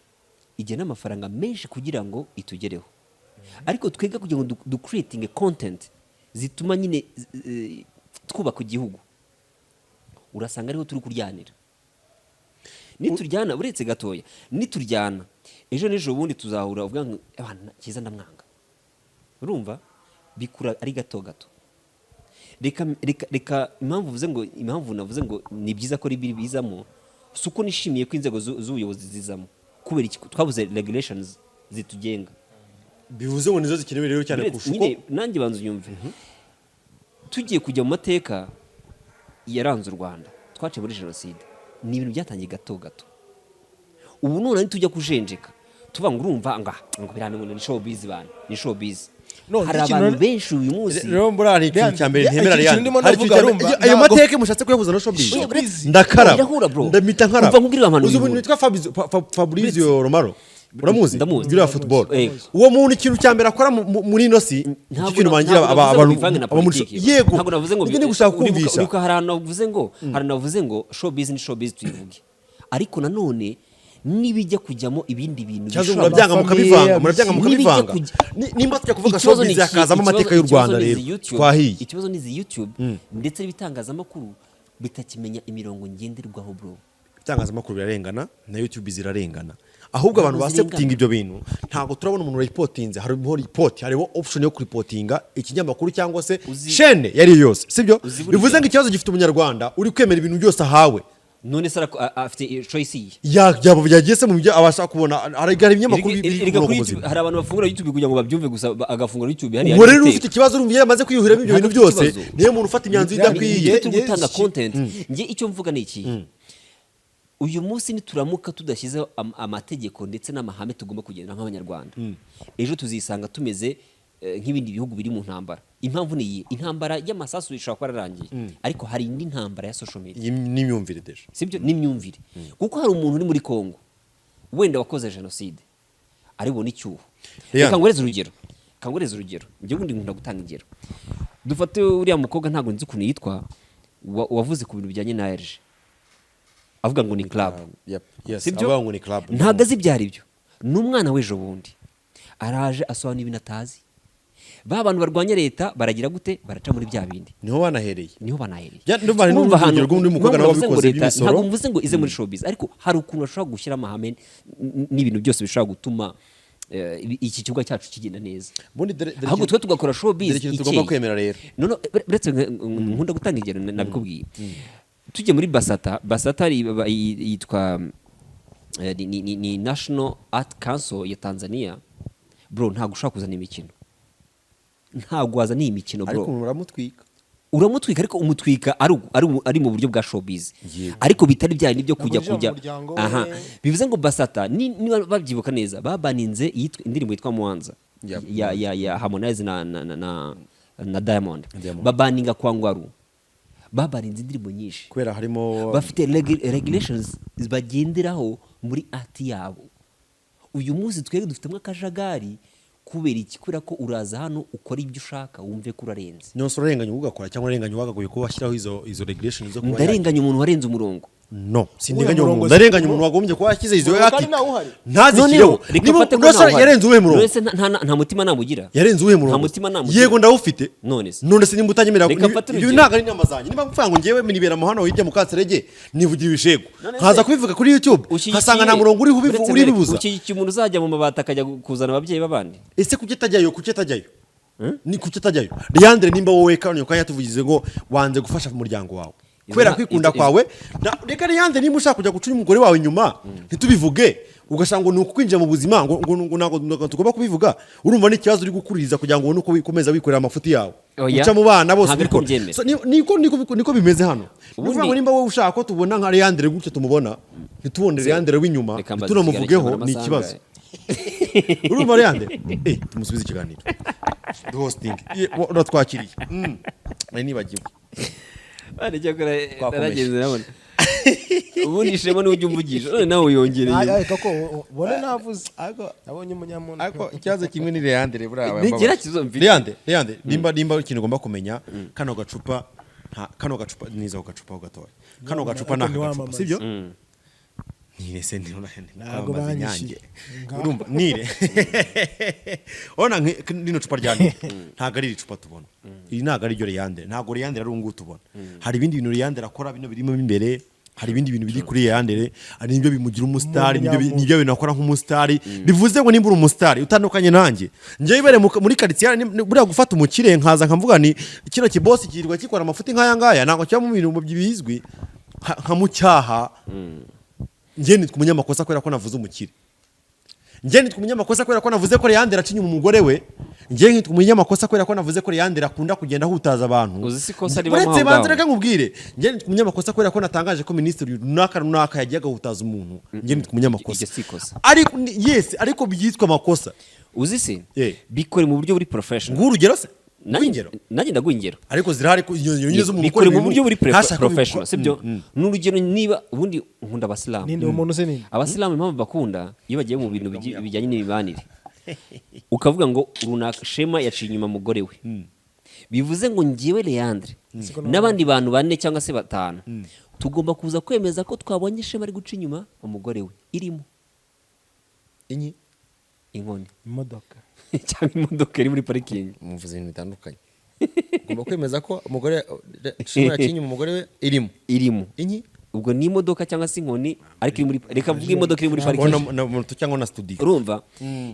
igena amafaranga menshi kugira ngo itugereho ariko twega kugira ngo du creating content zituma nyine twubaka igihugu urasanga ariho turi kuryanira nituryana buretse gatoya nituryana ejo n'ejo bundi tuzahura uvuga ngo abana kiza ndamwanga urumva bikura ari gato reka impamvu navuze ngo ni byiza ko ribiri bizamo suko nishimiye ko inzego z'ubuyobozi zizamo kubera iki twabuze regulations zitugenga bivuze ngo nizo zikenewe rero cyane kushuko nanjye banzu nyumve tugiye kujya mu mateka yaranze u Rwanda twaciye muri jenoside ni ibintu byatangiye gato ubu none tujya kujenjeka tuva ngo urumva ngo biramenye ni showbiz bana ni showbiz hari abantu benshi uyu munsi rero mbura ni ikintu cya mbere ntemera Reyande ayo mateka mushatse kuyahuza no showbiz ndakara ndamita nkara uzi umuntu witwa Fabrizio Romano uramuzi gira football uwo muntu ikintu cya mbere akora muri ino si ikintu bangira abantu yego ntabwo navuze ngo ndi gushaka kumvisha hari navuze ngo showbiz ni showbiz tuyivuge ariko nanone nibijya kujyamo ibindi bintu murabyanga mukabivanga nimba tujya kuvuga showbiz yakazamo amateka y'u Rwanda rero twahiye ikibazo ni YouTube ndetse n'ibitangazamakuru bitakimenya imirongo ngenderwaho bro ibitangazamakuru birarengana na YouTube zirarengana ahubwo abantu baseputinga ibyo bintu ntabwo turabona umuntu reportinze hariho report hariho option yo kuripotinga ikinyamakuru cyangwa se chaîne yari yose sibyo bivuze ngo ikibazo gifite umunyarwanda uri kwemera ibintu byose ahawe none sara afite choice yagiye se mu byo abasha kubona harigara ibinyamakuru hari abantu bafungura YouTube kugira ngo babyumve gusa agafungura YouTube hari ubu rero ufite ikibazo urumva yamaze kwiyuhiramo ibyo bintu byose niyo muntu ufata imyanzuro idakwiye gutanga content nge icyo mvuga ni iki uyu munsi nituramuka tudashyizeho amategeko ndetse n'amahame tugomba kugendera nk'abanyarwanda ejo tuzisanga tumeze nk'ibindi bihugu biri mu ntambara. Impamvu ni iyi, intambara y'amasasu ishobora kuba yararangiye ariko hari indi ntambara ya social media n'imyumvire deje, sibyo? n'imyumvire kuko hari umuntu uri muri Kongo wenda wakoze genocide aribona icyuho. Reka ngoreze urugero njye ubundi nkunda gutanga ingero. Dufate uriya mukobwa ntabwo nzi ukuntu yitwa wavuze ku bintu bijyanye na RG avuga ngo ni club, sibyo? Ntabwo azi ibyo ari byo, n'umwana w'ejo bundi araje asobanura ibintu atazi. Ba bantu barwanya leta baragira gute? Baraca muri bya bindi. Niho banahereye. Numva hano ntabwo mvuze ngo ize muri showbiz ariko hari ukuntu bashobora gushyira amahame n'ibintu byose bishobora gutuma iki kibuga cyacu kigenda neza. Ahubwo twe tugakora showbiz tugomba kwemera rero. None uretse nkunda gutanga ingero nabikubwiye. Tujye muri Basata yitwa ni National Art Council ya Tanzania. Bro, ntabwo ushaka kuzana imikino, ntabwo wazana imikino bro, ariko uramutwika ariko umutwika ari mu buryo bwa showbiz ariko bitari bya nibyo kujya bivuze ngo Basata niba babyibuka neza babaninze indirimbo yitwa Mwanza ya Harmonize na Diamond, babaninga kwa Ngwaru, babaninze indirimbo nyinshi kubera harimo bafite regulations bagenderaho muri art yabo. Uyu munsi twebwe dufitemo akajagari kubera iki? Kubera ko uraza hano ukora ibyo ushaka wumve ko urarenze. Nonse urenganya ugakora cyangwa urenganya wagagoye kuba washyiraho izo regulations zo kuba ndarenganya umuntu warenze umurongo. No, sindenganya umuntu, ndarenganya umuntu wagombye kuba yashyize izo yati ntazikireho. Niba yarenze uwe murongo, wese nta mutima namugira, yarenze uwe murongo, nta mutima namugira. Yego ndawufite, none se nimba utanyemera ibyo ntago ari nyama zanjye. Niba mvuga ngo ngewe minibera mu hano hirya mu Katserege nivugira ibishego nkaza kubivuga kuri YouTube hasanga nta murongo uri bibuza. Ukikiye umuntu uzajya mu mabata akajya kuzana ababyeyi babandi. Ese kuki atajyayo ni kuki atajyayo? Leandre, nimba wowe kanyo kwa yatuvugize ngo wanze gufasha umuryango wawe kubera kwikunda kwawe, reka Leandre nimba ushaka kujya gucura umugore wawe inyuma ntitubivuge ugasanga ni ukwinjira mu buzima ngo ntago tugomba kubivuga. Urumva n'ikibazo uri gukuririza kugira ngo nuko bikomeza wikorera amafuti yawe uca mu bana bose niko bimeze hano. Uvuga ngo nimba wowe ushaka ko tubona nka Leandre gutyo tumubona ntitubone Leandre w'inyuma tunamuvugeho ni ikibazo. Urumva Leandre tumusubize ikiganiro the hosting uratwakiriye nibagiwe bane cyakora narageze nabona ubundi Shema ni ujye umvugisha none nawe uyongereye ariko ko bone navuze ariko nabonye umunyamuntu ariko ikibazo kimwe ni Leandre buraba nigera kizo mfite. Leandre nimba ikintu ugomba kumenya kano gacupa niza ugacupa gatoya kano gacupa nagacupa sibyo nire se ntabwo banyishyuye urumva nire ona nino cupa ryane ntabwo ari icupa tubona iri ntabwo ari ryo Leandre, ntabwo Leandre ari ungu tubona. Hari ibindi bintu Leandre akora bino birimo imbere, hari ibindi bintu biri kuri Leandre ari nibyo bimugira umustar, nibyo bintu akora nk'umustar. Bivuze ngo nimba uri umustar utandukanye nanjye njye ibere muri quartier buriya gufata umukire nkaza nkamvuga ni kino kibosi kirwa gikora amafuti nkaya ngaya ntabwo cyo mu bintu byibizwi nka mucyaha. Njye nitwe umunyamakosa kubera ko navuze umukire, njye nitwe umunyamakosa kubera ko navuze ko Leandre acinya umugore we, njye nitwe umunyamakosa kubera ko navuze ko Leandre akunda kugenda hutaza abantu. Uretse banze reka nkubwire, njye nitwe umunyamakosa kubera ko natangaje ko minisitiri runaka yagiye gahutaza umuntu. Njye nitwe umunyamakosa ariko yes ariko byitwa amakosa uzi se bikore mu buryo buri professional. Ngurugero se nanjye ndaguingero ariko zirahari nyine zo mu bikore mu buryo buri professional sibyo. N'urugero niba ubundi nkunda abasilamu, ninde umuntu se ninde abasilamu impamvu bakunda iyo bagiye mu bintu bijyanye n'imibanire ukavuga ngo runaka Shema yaciye inyuma mugore we, bivuze ngo ngiwe Leandre n'abandi bantu bane cyangwa se batanu tugomba kuza kwemeza ko twabonye Shema ari guca inyuma umugore we irimo inkoni imodoka cyangwa imodoka iri muri parikingi. Muvuze ibintu bitandukanye. Ugomba kwemeza ko umugore Shema yaciye inyuma umugore we irimo ubwo ni imodoka cyangwa se inkoni ariko iri muri, reka vuga imodoka iri muri parikingi na moto cyangwa na studio. Urumva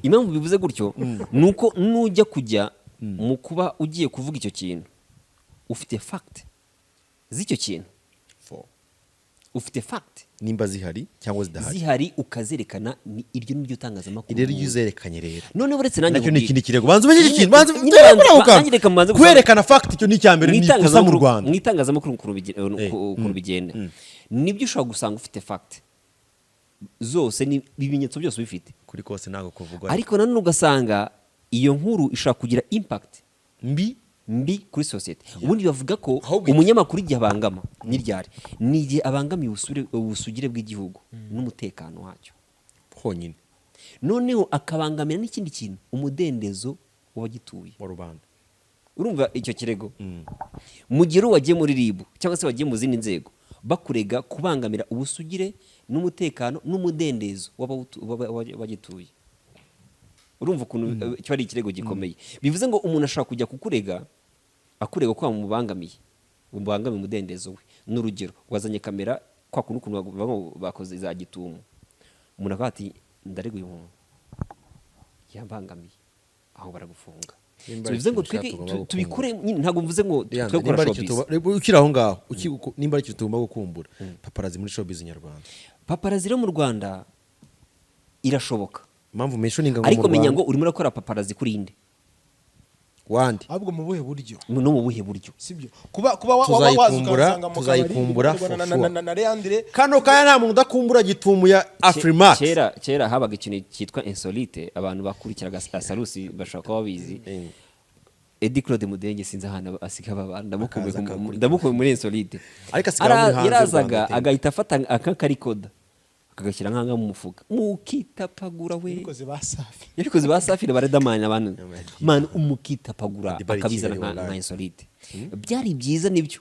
impamvu bivuze gutyo nuko nujya kujya mu kuba ugiye kuvuga icyo kintu ufite fact z'icyo kintu, ufite fact nimba zihari cyangwa zihari ukazerekana iryo n'iryo tangazamakuru rero yuzerekanye rero none uretse nanjye nacyo ni ikindi kirego banze umenye ikintu banze kwerekana fact icyo ni cyambere ni kuza mu Rwanda mu itangazamakuru kuru bigenda nibyo ushobora gusanga ufite fact zose ni ibimenyetso byose bifite kuri kose ntago kuvugwa ariko nanone ugasanga iyo nkuru ishobora kugira impact mbi kuri society ubundi bavuga ko umunyamakuru igihe abangama n'iryari ni igihe abangamiye ubusugire bw'igihugu n'umutekano wacyo honyine noneho akabangamira n'ikindi kintu umudendezo w'abagituye mu rubanda urumva icyo kirego mu gihe wagiye muri RIB cyangwa se wagiye mu zindi nzego bakurega kubangamira ubusugire n'umutekano n'umudendezo w'abagituye urumva ukuntu cyo ari ikirego gikomeye bivuze ngo umuntu ashaka kujya kukurega akurega ko mubangamiye umudendezo we n'urugero wazanye kamera kwa kuntu bakoze za gitumo umuntu akavuga ati ndarega uyu muntu yambangamiye aho baragufunga bivuze ngo tubikore ntabwo mvuze ngo twekora showbiz ukiri aho ngaho nimba ari ikintu tugomba gukumbura paparazi muri showbiz nyarwanda paparazi rero mu Rwanda irashoboka impamvu mentioning ngo ariko menya ngo urimo urakora paparazi kuri inde wandi ahubwo mu buhe buryo no mu buhe buryo sibyo kuba tuzayikumbura na Leandre kano kaya nta muntu udakumbura gitumu ya Afrimax kera habaga ikintu cyitwa insolite abantu bakurikiraga Salusi bashaka kuba babizi Eddie Claude Mudenge sinzi ahantu asigaba ndamukumbuye muri insolite yarazaga agahita afata akakarikoda akagashyira nkanga mu mufuka mukitapagura we yarikoze ba Safi na baredamana abantu man umukitapagura akabizana nka insolite byari byiza nibyo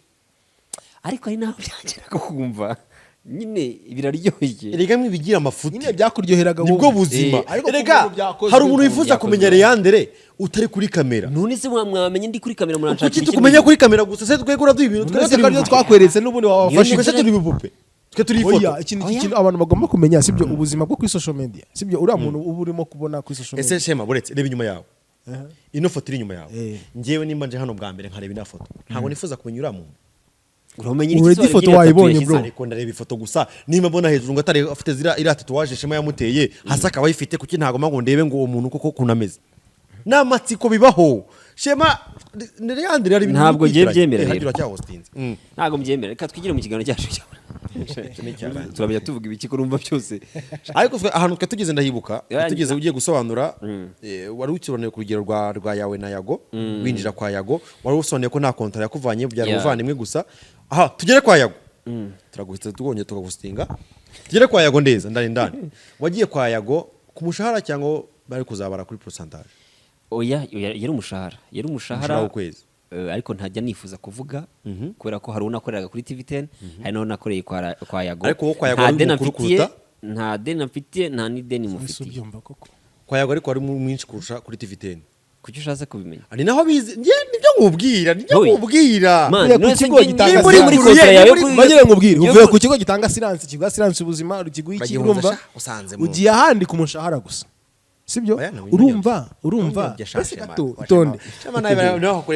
ariko ari naho byageraga kumva nyine biraryoshye erega bigira amafuti nyine byakuryoheraga nibwo buzima erega hari umuntu wifuza kumenya Leandre utari kuri kamera none se mwamenye ndi kuri kamera muranshakira iki tukumenya kuri kamera gusa se twekura duha ibintu twese kandi twakweretse n'ubundi wabafashe twese turi bipupe twe turi ifoto ikintu abantu bagomba kumenya sibyo ubuzima bwo kuri social media sibyo uriya muntu uba urimo kubona kuri social media ese shema buretse reba inyuma yawe ino foto iri inyuma yawe ngewe nimba nje hano bwa mbere nkareba ina foto ntabwo nifuza kumenya uriya muntu uramenye iki foto wayibonye bro ariko ndareba ifoto gusa nimba mbona hejuru ngo atari afite ira tatuwaje shema yamuteye hasi akaba yifite kuki ntago ngo ndebe ngo uwo muntu koko kunameze n'amatsiko bibaho shema Leandre ari ntabwo giye byemera rero ntabwo mbyemera reka twigire mu kiganiro cyacu turabya tuvuga ibiki ko rumva byose ariko ahantu twe tugeze ndahibuka tugeze ugiye gusobanura wari ukironeye ku rugero rwa yawe na yago winjira kwa yago wari usobanuye ko nta kontra yakuvanye byari ubuvandimwe gusa aha tugere kwa yago turaguhita tugongeye tukagustinga tugere kwa yago ndeza ndani wagiye kwa yago ku mushahara cyangwa bari kuzabara kuri pourcentage oya yari umushahara w'ukwezi ariko ntajya nifuza kuvuga kubera ko hari unakoreraga kuri TV10 hari naho nakoreye kwa yago ariko wo kwa yago ari mukuru kuruta nta deni mfitiye nta n'ideni mufitiye kwa yago ariko ari mwinshi kurusha kuri TV10 kuki ushatse kubimenya ari naho bize nibyo nkubwira ku kigo gitanga muri kontra yawe bagire nkubwire uvuye ku kigo gitanga silence kigo silence ubuzima rukiguha iki urumva ugiye ahandi ku mushahara gusa sibyo urumva ese gato tonde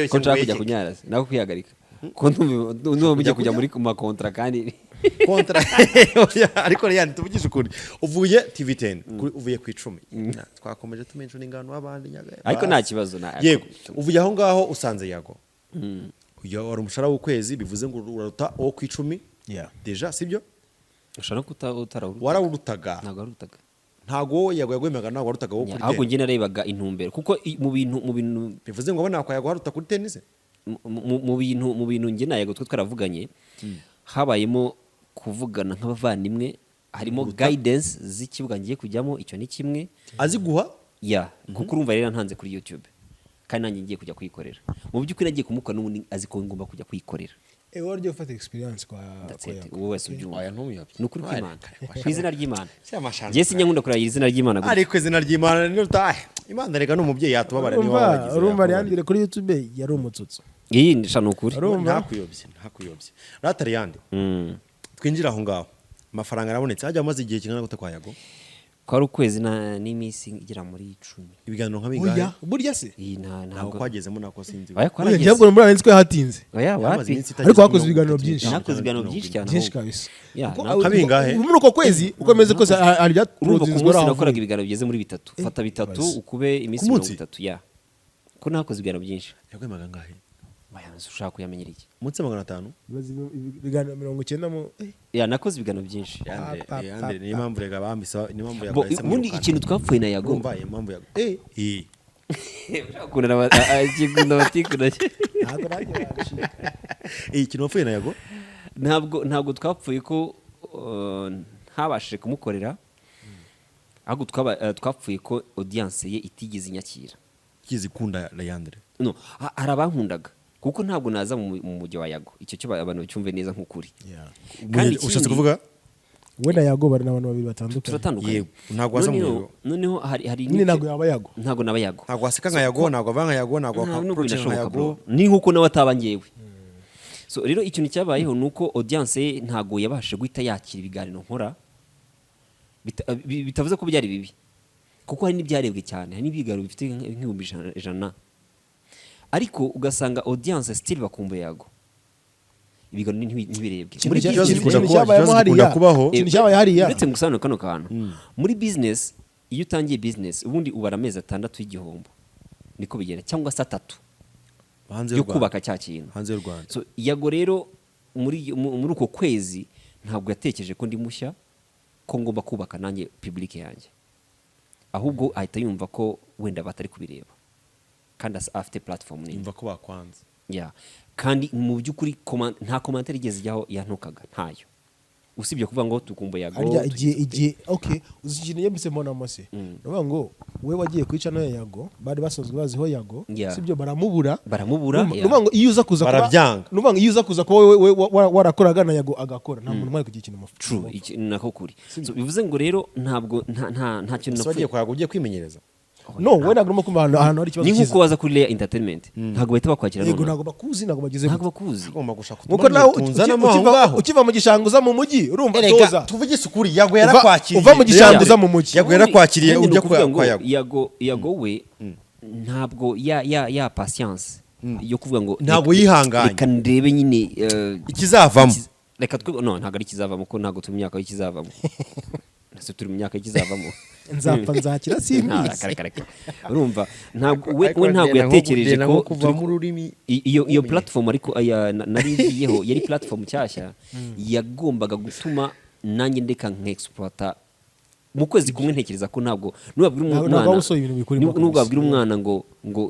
ko nshaka kujya kunyara nako kwihagarika ko ndumva bijya kujya muri makontra kandi kontra ariko Leandre tuvugisha ukuri uvuye TV10 uvuye ku 10 twakomeje tumenshona ingano abandi nyaga ariko nta kibazo yego uvuye aho ngaho usanze yago uyo wari umushara w'ukwezi bivuze ngo uraruta wo ku 10 deja sibyo ushaka utarawuruta warawurutaga ntago yago yagwemaga nago warutaga wo kuri ahubwo ngiye narebaga intumbero kuko mu bintu bivuze ngo abana kwa yago haruta kuri tennis mu bintu ngiye nayago twe twaravuganye habayemo kuvugana nk'abavandimwe harimo guidance z'ikibuga ngiye kujyamo icyo ni kimwe aziguha kuko urumva rero ntanze kuri YouTube kandi nanjye ngiye kujya kuyikorera mu by'ukuri nagiye kumukora n'ubundi azi ko ngomba kujya kuyikorera wari ugiye gufata experience kwa wowe wese ubyumva ni ukuri kw'Imana ku izina ry'Imana njye sinyakunda kurahira izina ry'Imana ariko izina ry'Imana ni Imana rega n'umubyeyi yatubabara ni wabagize urumva Leandre kuri YouTube yari umutsutso iyi ndishana ukuri ntakuyobye ratari yandi twinjira aho ngaho amafaranga arabonetse hajya amaze igihe kingana gute kwa yago kwari ukwezi n'iminsi igera muri 10 ibiganiro nka bingahe burya se ntabwo kwagezemo nako sinzi yabwo muri abenzi ko yahatinze wapi ariko wakoze ibiganiro byinshi nakoze ibiganiro byinshi cyane byinshi kabisa kabingahe muri uko kwezi ukomeze kose arya urumva nakoraga ibiganiro bigeze muri 3 fata 3 ukube iminsi 30 ko nakoze ibiganiro byinshi yagwemaga ngahe bayanze ushaka kuyamenyera iki munsi 500 ibiganiro 90 mu ya nakoze ibigano byinshi yande ni impamvu rega bambisa ni impamvu bo ubundi ikintu twapfuye na yago urumva impamvu yago ushakunda ikigunda batikunda ntabwo nanjye babishika ikintu wapfuye na yago ntabwo twapfuye ko ntabashije kumukorera ahubwo twapfuye ko audience ye itigeze inyakira kizikunda Leandre no arabankundaga kuko ntabwo naza mu mujyi wa yago icyo cyo abantu cyumve neza nk'ukuri kandi ushatse kuvuga we na yago bari n'abantu babiri batandukanye turatandukanye ntabwo waza mu noneho hari ni ntabwo yaba yago ntabwo naba yago ntabwo waseka nka yago ntabwo avanga yago ntabwo approach nka yago ni nkuko nawe ataba ngewe so rero ikintu cyabayeho nuko audience ye ntabwo yabashije guhita yakira ibiganiro nkora bitavuze ko byari bibi kuko hari n'ibyarebwe cyane hari n'ibiganiro bifite nk'ibihumbi 100 ariko ugasanga audience still bakumbuye yago ibiganiro ntibirebwe muri cyabaye hariya uretse gusobanura kano kantu muri business iyo utangiye business ubundi ubara amezi 6 y'igihombo niko bigenda cyangwa se 3 yo kubaka cya kintu hanze y'u Rwanda so yago rero muri uko kwezi ntabwo yatekereje ko ndi mushya ko ngomba kubaka nanjye public yanjye ahubwo ahita yumva ko wenda batari kubireba kandi afite platform nini yumva ko bakwanze kandi mu by'ukuri nta commentaire igeze ijyaho yantukaga ntayo usibye kuvuga ngo tukumbuye yago arya igihe okay uzikinye yembise mbona mose no ngo we wagiye kwica no yago bari basozwe baziho yago sibyo baramubura no ngo iyo uza kuza barabyanga no ngo iyo uza kuza ko we warakoraga na yago agakora nta muntu mwari kugira ikintu mufu true nako kuri so bivuze ngo rero ntabwo nta kintu napfuye kwa yago ugiye kwimenyereza no we nagomba kumva ahantu hari ikibazo ni nkuko waza kuri Infotainment ntabwo bahita bakwakira none yego ntabwo bakuzi ntabwo bageze ntabwo bakuzi ugomba gushaka uko nawe ukiva mu gishanguza mu mujyi urumva toza tuvugise ukuri yago yarakwakiriye uva mu gishanguza mu mujyi yago yarakwakiriye ujya kwa yago we ntabwo ya patience yo kuvuga ngo ntabwo yihanganye reka ndebe nyine ikizavamo reka no ntabwo ari ikizavamo ko ntabwo turi mu myaka y'ikizavamo nase turi mu myaka y'ikizavamo nzapfa nzakira simbizi urumva we ntabwo yatekereje ko kuva mu rurimi iyo platform ariko narigiyeho yari platform cyashya yagombaga gutuma nanjye ndeka nk'exploiter mu kwezi kumwe ntekereza ko ntabwo nubabwira umwana ngo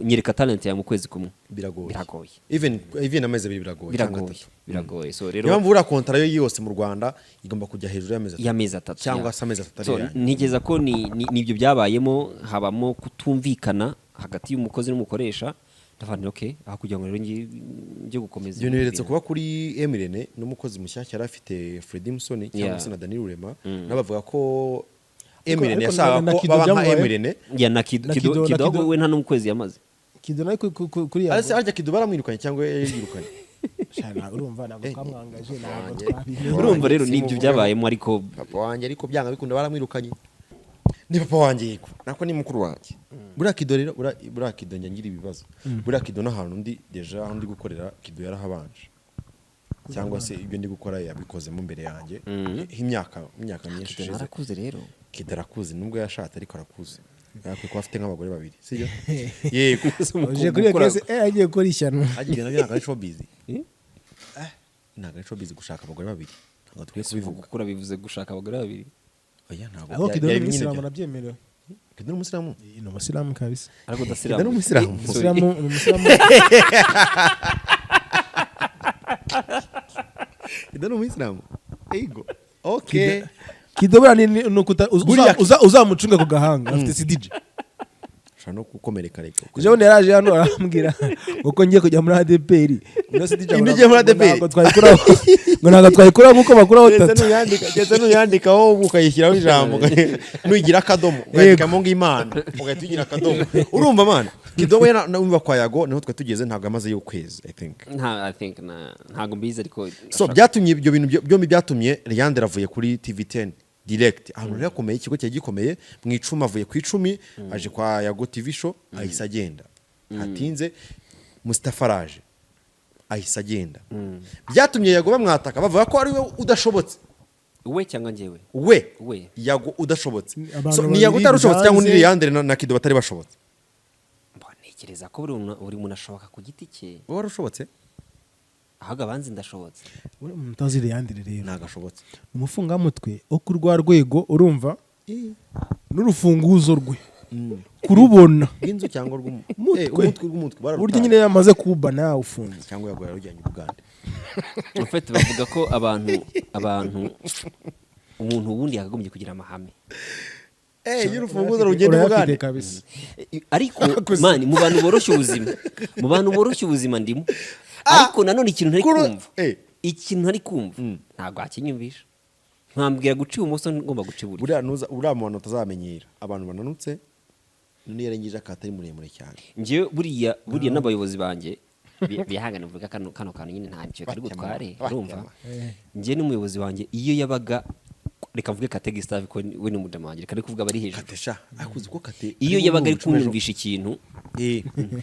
nyereka talent ya mu kwezi kumwe biragoye even amezi 2 biragoye so rero niba mvura contrat yo yose mu Rwanda igomba kujya hejuru y'amezi 3 cyangwa se amezi 3 nigeza ko nibyo byabayemo habamo kutumvikana hagati y'umukozi n'umukoresha ndavana okay aha kugira ngo rero ngiye gukomeza ibyo niretse kuba kuri Emirene n'umukozi mushyashya yari afite Freddy Musoni cyangwa se na Daniel Rurema nabavuga ko Emirene yashaka ko baba nka Emirene ya na Kido we nta n'umukwezi yamaze Kido nayo kuri yago arya Kido baramwirukanye cyangwa yirukanye cyane urumva ntabwo twamwangaje ntabwo twabimenye urumva rero nibyo byabayemo ariko papa wanjye ariko byanga bikunda baramwirukanye ni papa wanjye yego nako ni mukuru wanjye buriya Kido rero buriya Kido njye ngira ibibazo buriya Kido n'ahantu ndi deja aho ndi gukorera Kido yarahabanje cyangwa se ibyo ndi gukora yabikozemo mbere yanjye imyaka myinshi ishize arakuze rero Kido arakuze nubwo yashatse ariko arakuze yakwiye kuba afite nk'abagore babiri sibyo yego uje kuri kese agiye gukora ishyano agiye nabyo ntabwo ari showbiz ntabwo ari showbiz gushaka abagore babiri ntabwo tukwiye kubivuga gukura bivuze gushaka abagore babiri oya ntabwo aho Kido ni Umusiramu nabyemerewe Kido ni Umusiramu ni Umusiramu kabisa ariko Kido ni Umusiramu Kido ni Umusiramu ego okay Kido bura ni uzamucunga ku gahanga afite CDJ no gukomereka reka je wone yaraje hano arambwira uko ngiye kujya muri ADPR no CDJ ntabwo twayikura nkuko bakuraho 3 ndetse nuyandikaho ukayishyiraho ijambo nuyigira akadomo ugahitamo ng'Imana ugahita ugira akadomo urumva mana Kido we numva kwa yago niho twe tugeze ntabwo amaze y'ukwezi I think ntabwo mbizi ariko so byatumye ibyo bintu byombi byatumye Leandre avuye kuri TV10 direct ahantu rero komeye ikigo cye gikomeye mu icuma avuye ku 10 aje kwa Yago TV show ahisa agenda hatinze Mustafa Raje ahisa agenda byatumye Yago bamwataka bavuga ko ari we udashobotse we cyangwa ngewe we Yago udashobotse so ni Yago utarushobotse cyangwa ni Leandre na Kido batari bashobotse ntekereza ko buri muntu ashoboka ku giti cye wowe warashobotse ahubwo abanzi ndashobotse uri umuntu utazi Leandre rero ntagashobotse umufungamutwe wo ku rwa rwego urumva n'urufunguzo rwe kurubona rw'inzu cyangwa rw'umutwe burya nyine yamaze kuba nawe ufunze cyangwa yagoye rujyanye Uganda en fait bavuga ko abantu umuntu wundi yakagombye kugira amahame y'urufunguzo rugenda Uganda kabisa ariko mani mu bantu boroshye ubuzima ndimo ariko nanone ikintu ntari kumva ntabwo akinyumvisha nkambwira guca ibumoso ngomba guca iburyo uriya muntu utazamenyera abantu bananutse none yarengeje akatari muremure cyane njyewe buriya n'abayobozi banjye bihangane mvuga kano kantu nyine ntacyo kari gutware urumva njye n'umuyobozi wanjye iyo yabaga reka mvuge Kate Gustave ko we n'umudamu wanjye kari kuvuga bari hejuru Katesha akuzi ko Kate iyo yabaga ari kumwumvisha ikintu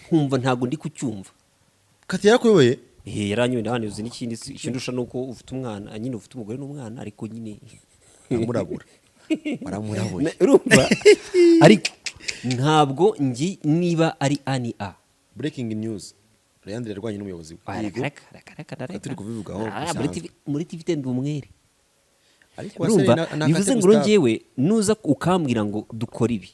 nkumva ntago ndi kucyumva Kate yakuyoboye yaranyoye ndahane uzi n'ikindi ikindusha nuko ufite umwana nyine ufite umugore n'umwana ariko nyine amurabura baramurabura urumva ariko ntabwo ngi niba ari ani a breaking news Leandre yarwanye n'umuyobozi turi kubivugaho muri TV10 umwere ariko urumva bivuze ngo njyewe nuza ukambwira ngo dukora ibi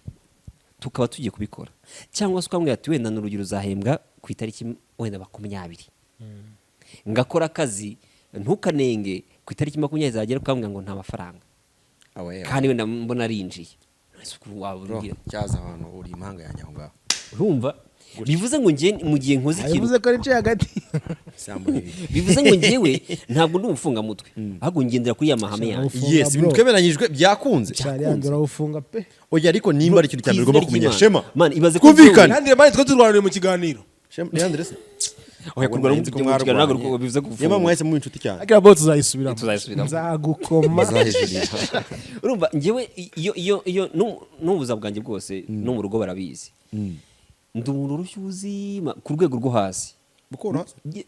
tukaba tugiye kubikora cyangwa se ukambwira ati wenda n'urugero uzahembwa ku itariki wenda 20 ngakora akazi ntukanenge ku itariki 20 zagera ukambwira ngo nta mafaranga kandi wenda mbona arinjiye cyaza abantu uri impanga yanjye aho ngaho urumva bivuze ngo ngiye mu gihe nkoze ikintu bivuze ko ari cyo hagati bivuze ngo ngiyewe ntabwo ndi umufunga mutwe ahubwo ngendera kuri ya mahame yanjye yes ibintu twemeranyijwe byakunze cyane ufunga pe oya ariko nimba ari ikintu cyane ugomba kumenya Shema man ibaze kumvikana kandi mani twe turwanira mu kiganiro Shema Leandre se oya kurwara mu kiganiro ntabwo bivuze kufunga yema mwese mu inshuti cyane akira bo tuzayisubiramo nzagukoma urumva ngiyewe iyo n'ubuza bwanjye bwose no mu rugo barabizi ndi umuntu urushya ubuzima ku rwego rwo hasi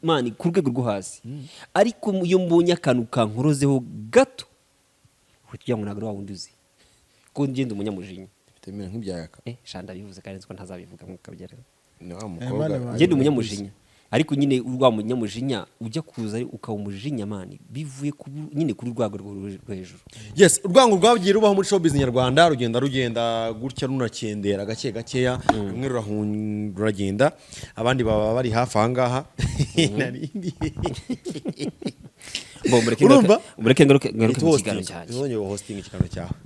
mani ku rwego rwo hasi ariko iyo mbonye akantu kankorozeho gato kugira ngo ntabwo wawundi uzi ko ngenda umunyamujinya bitemera nk'ibyayaka shanda bivuze kandi nzi ko ntazabivuga mu kabyara ngende umunyamujinya ariko nyine urwa munyamujinya ujya kuza ukaba umujinya mani bivuye nyine kuri rwago rwo hejuru yes urwango rwagiye rubaho muri showbiz nyarwanda rugenda gutya runakendera gake gakeya rumwe ruragenda abandi baba bari hafi aha ngaha narindi mureke ngaruke mu kiganiro cyawe hosting ikiganiro cyawe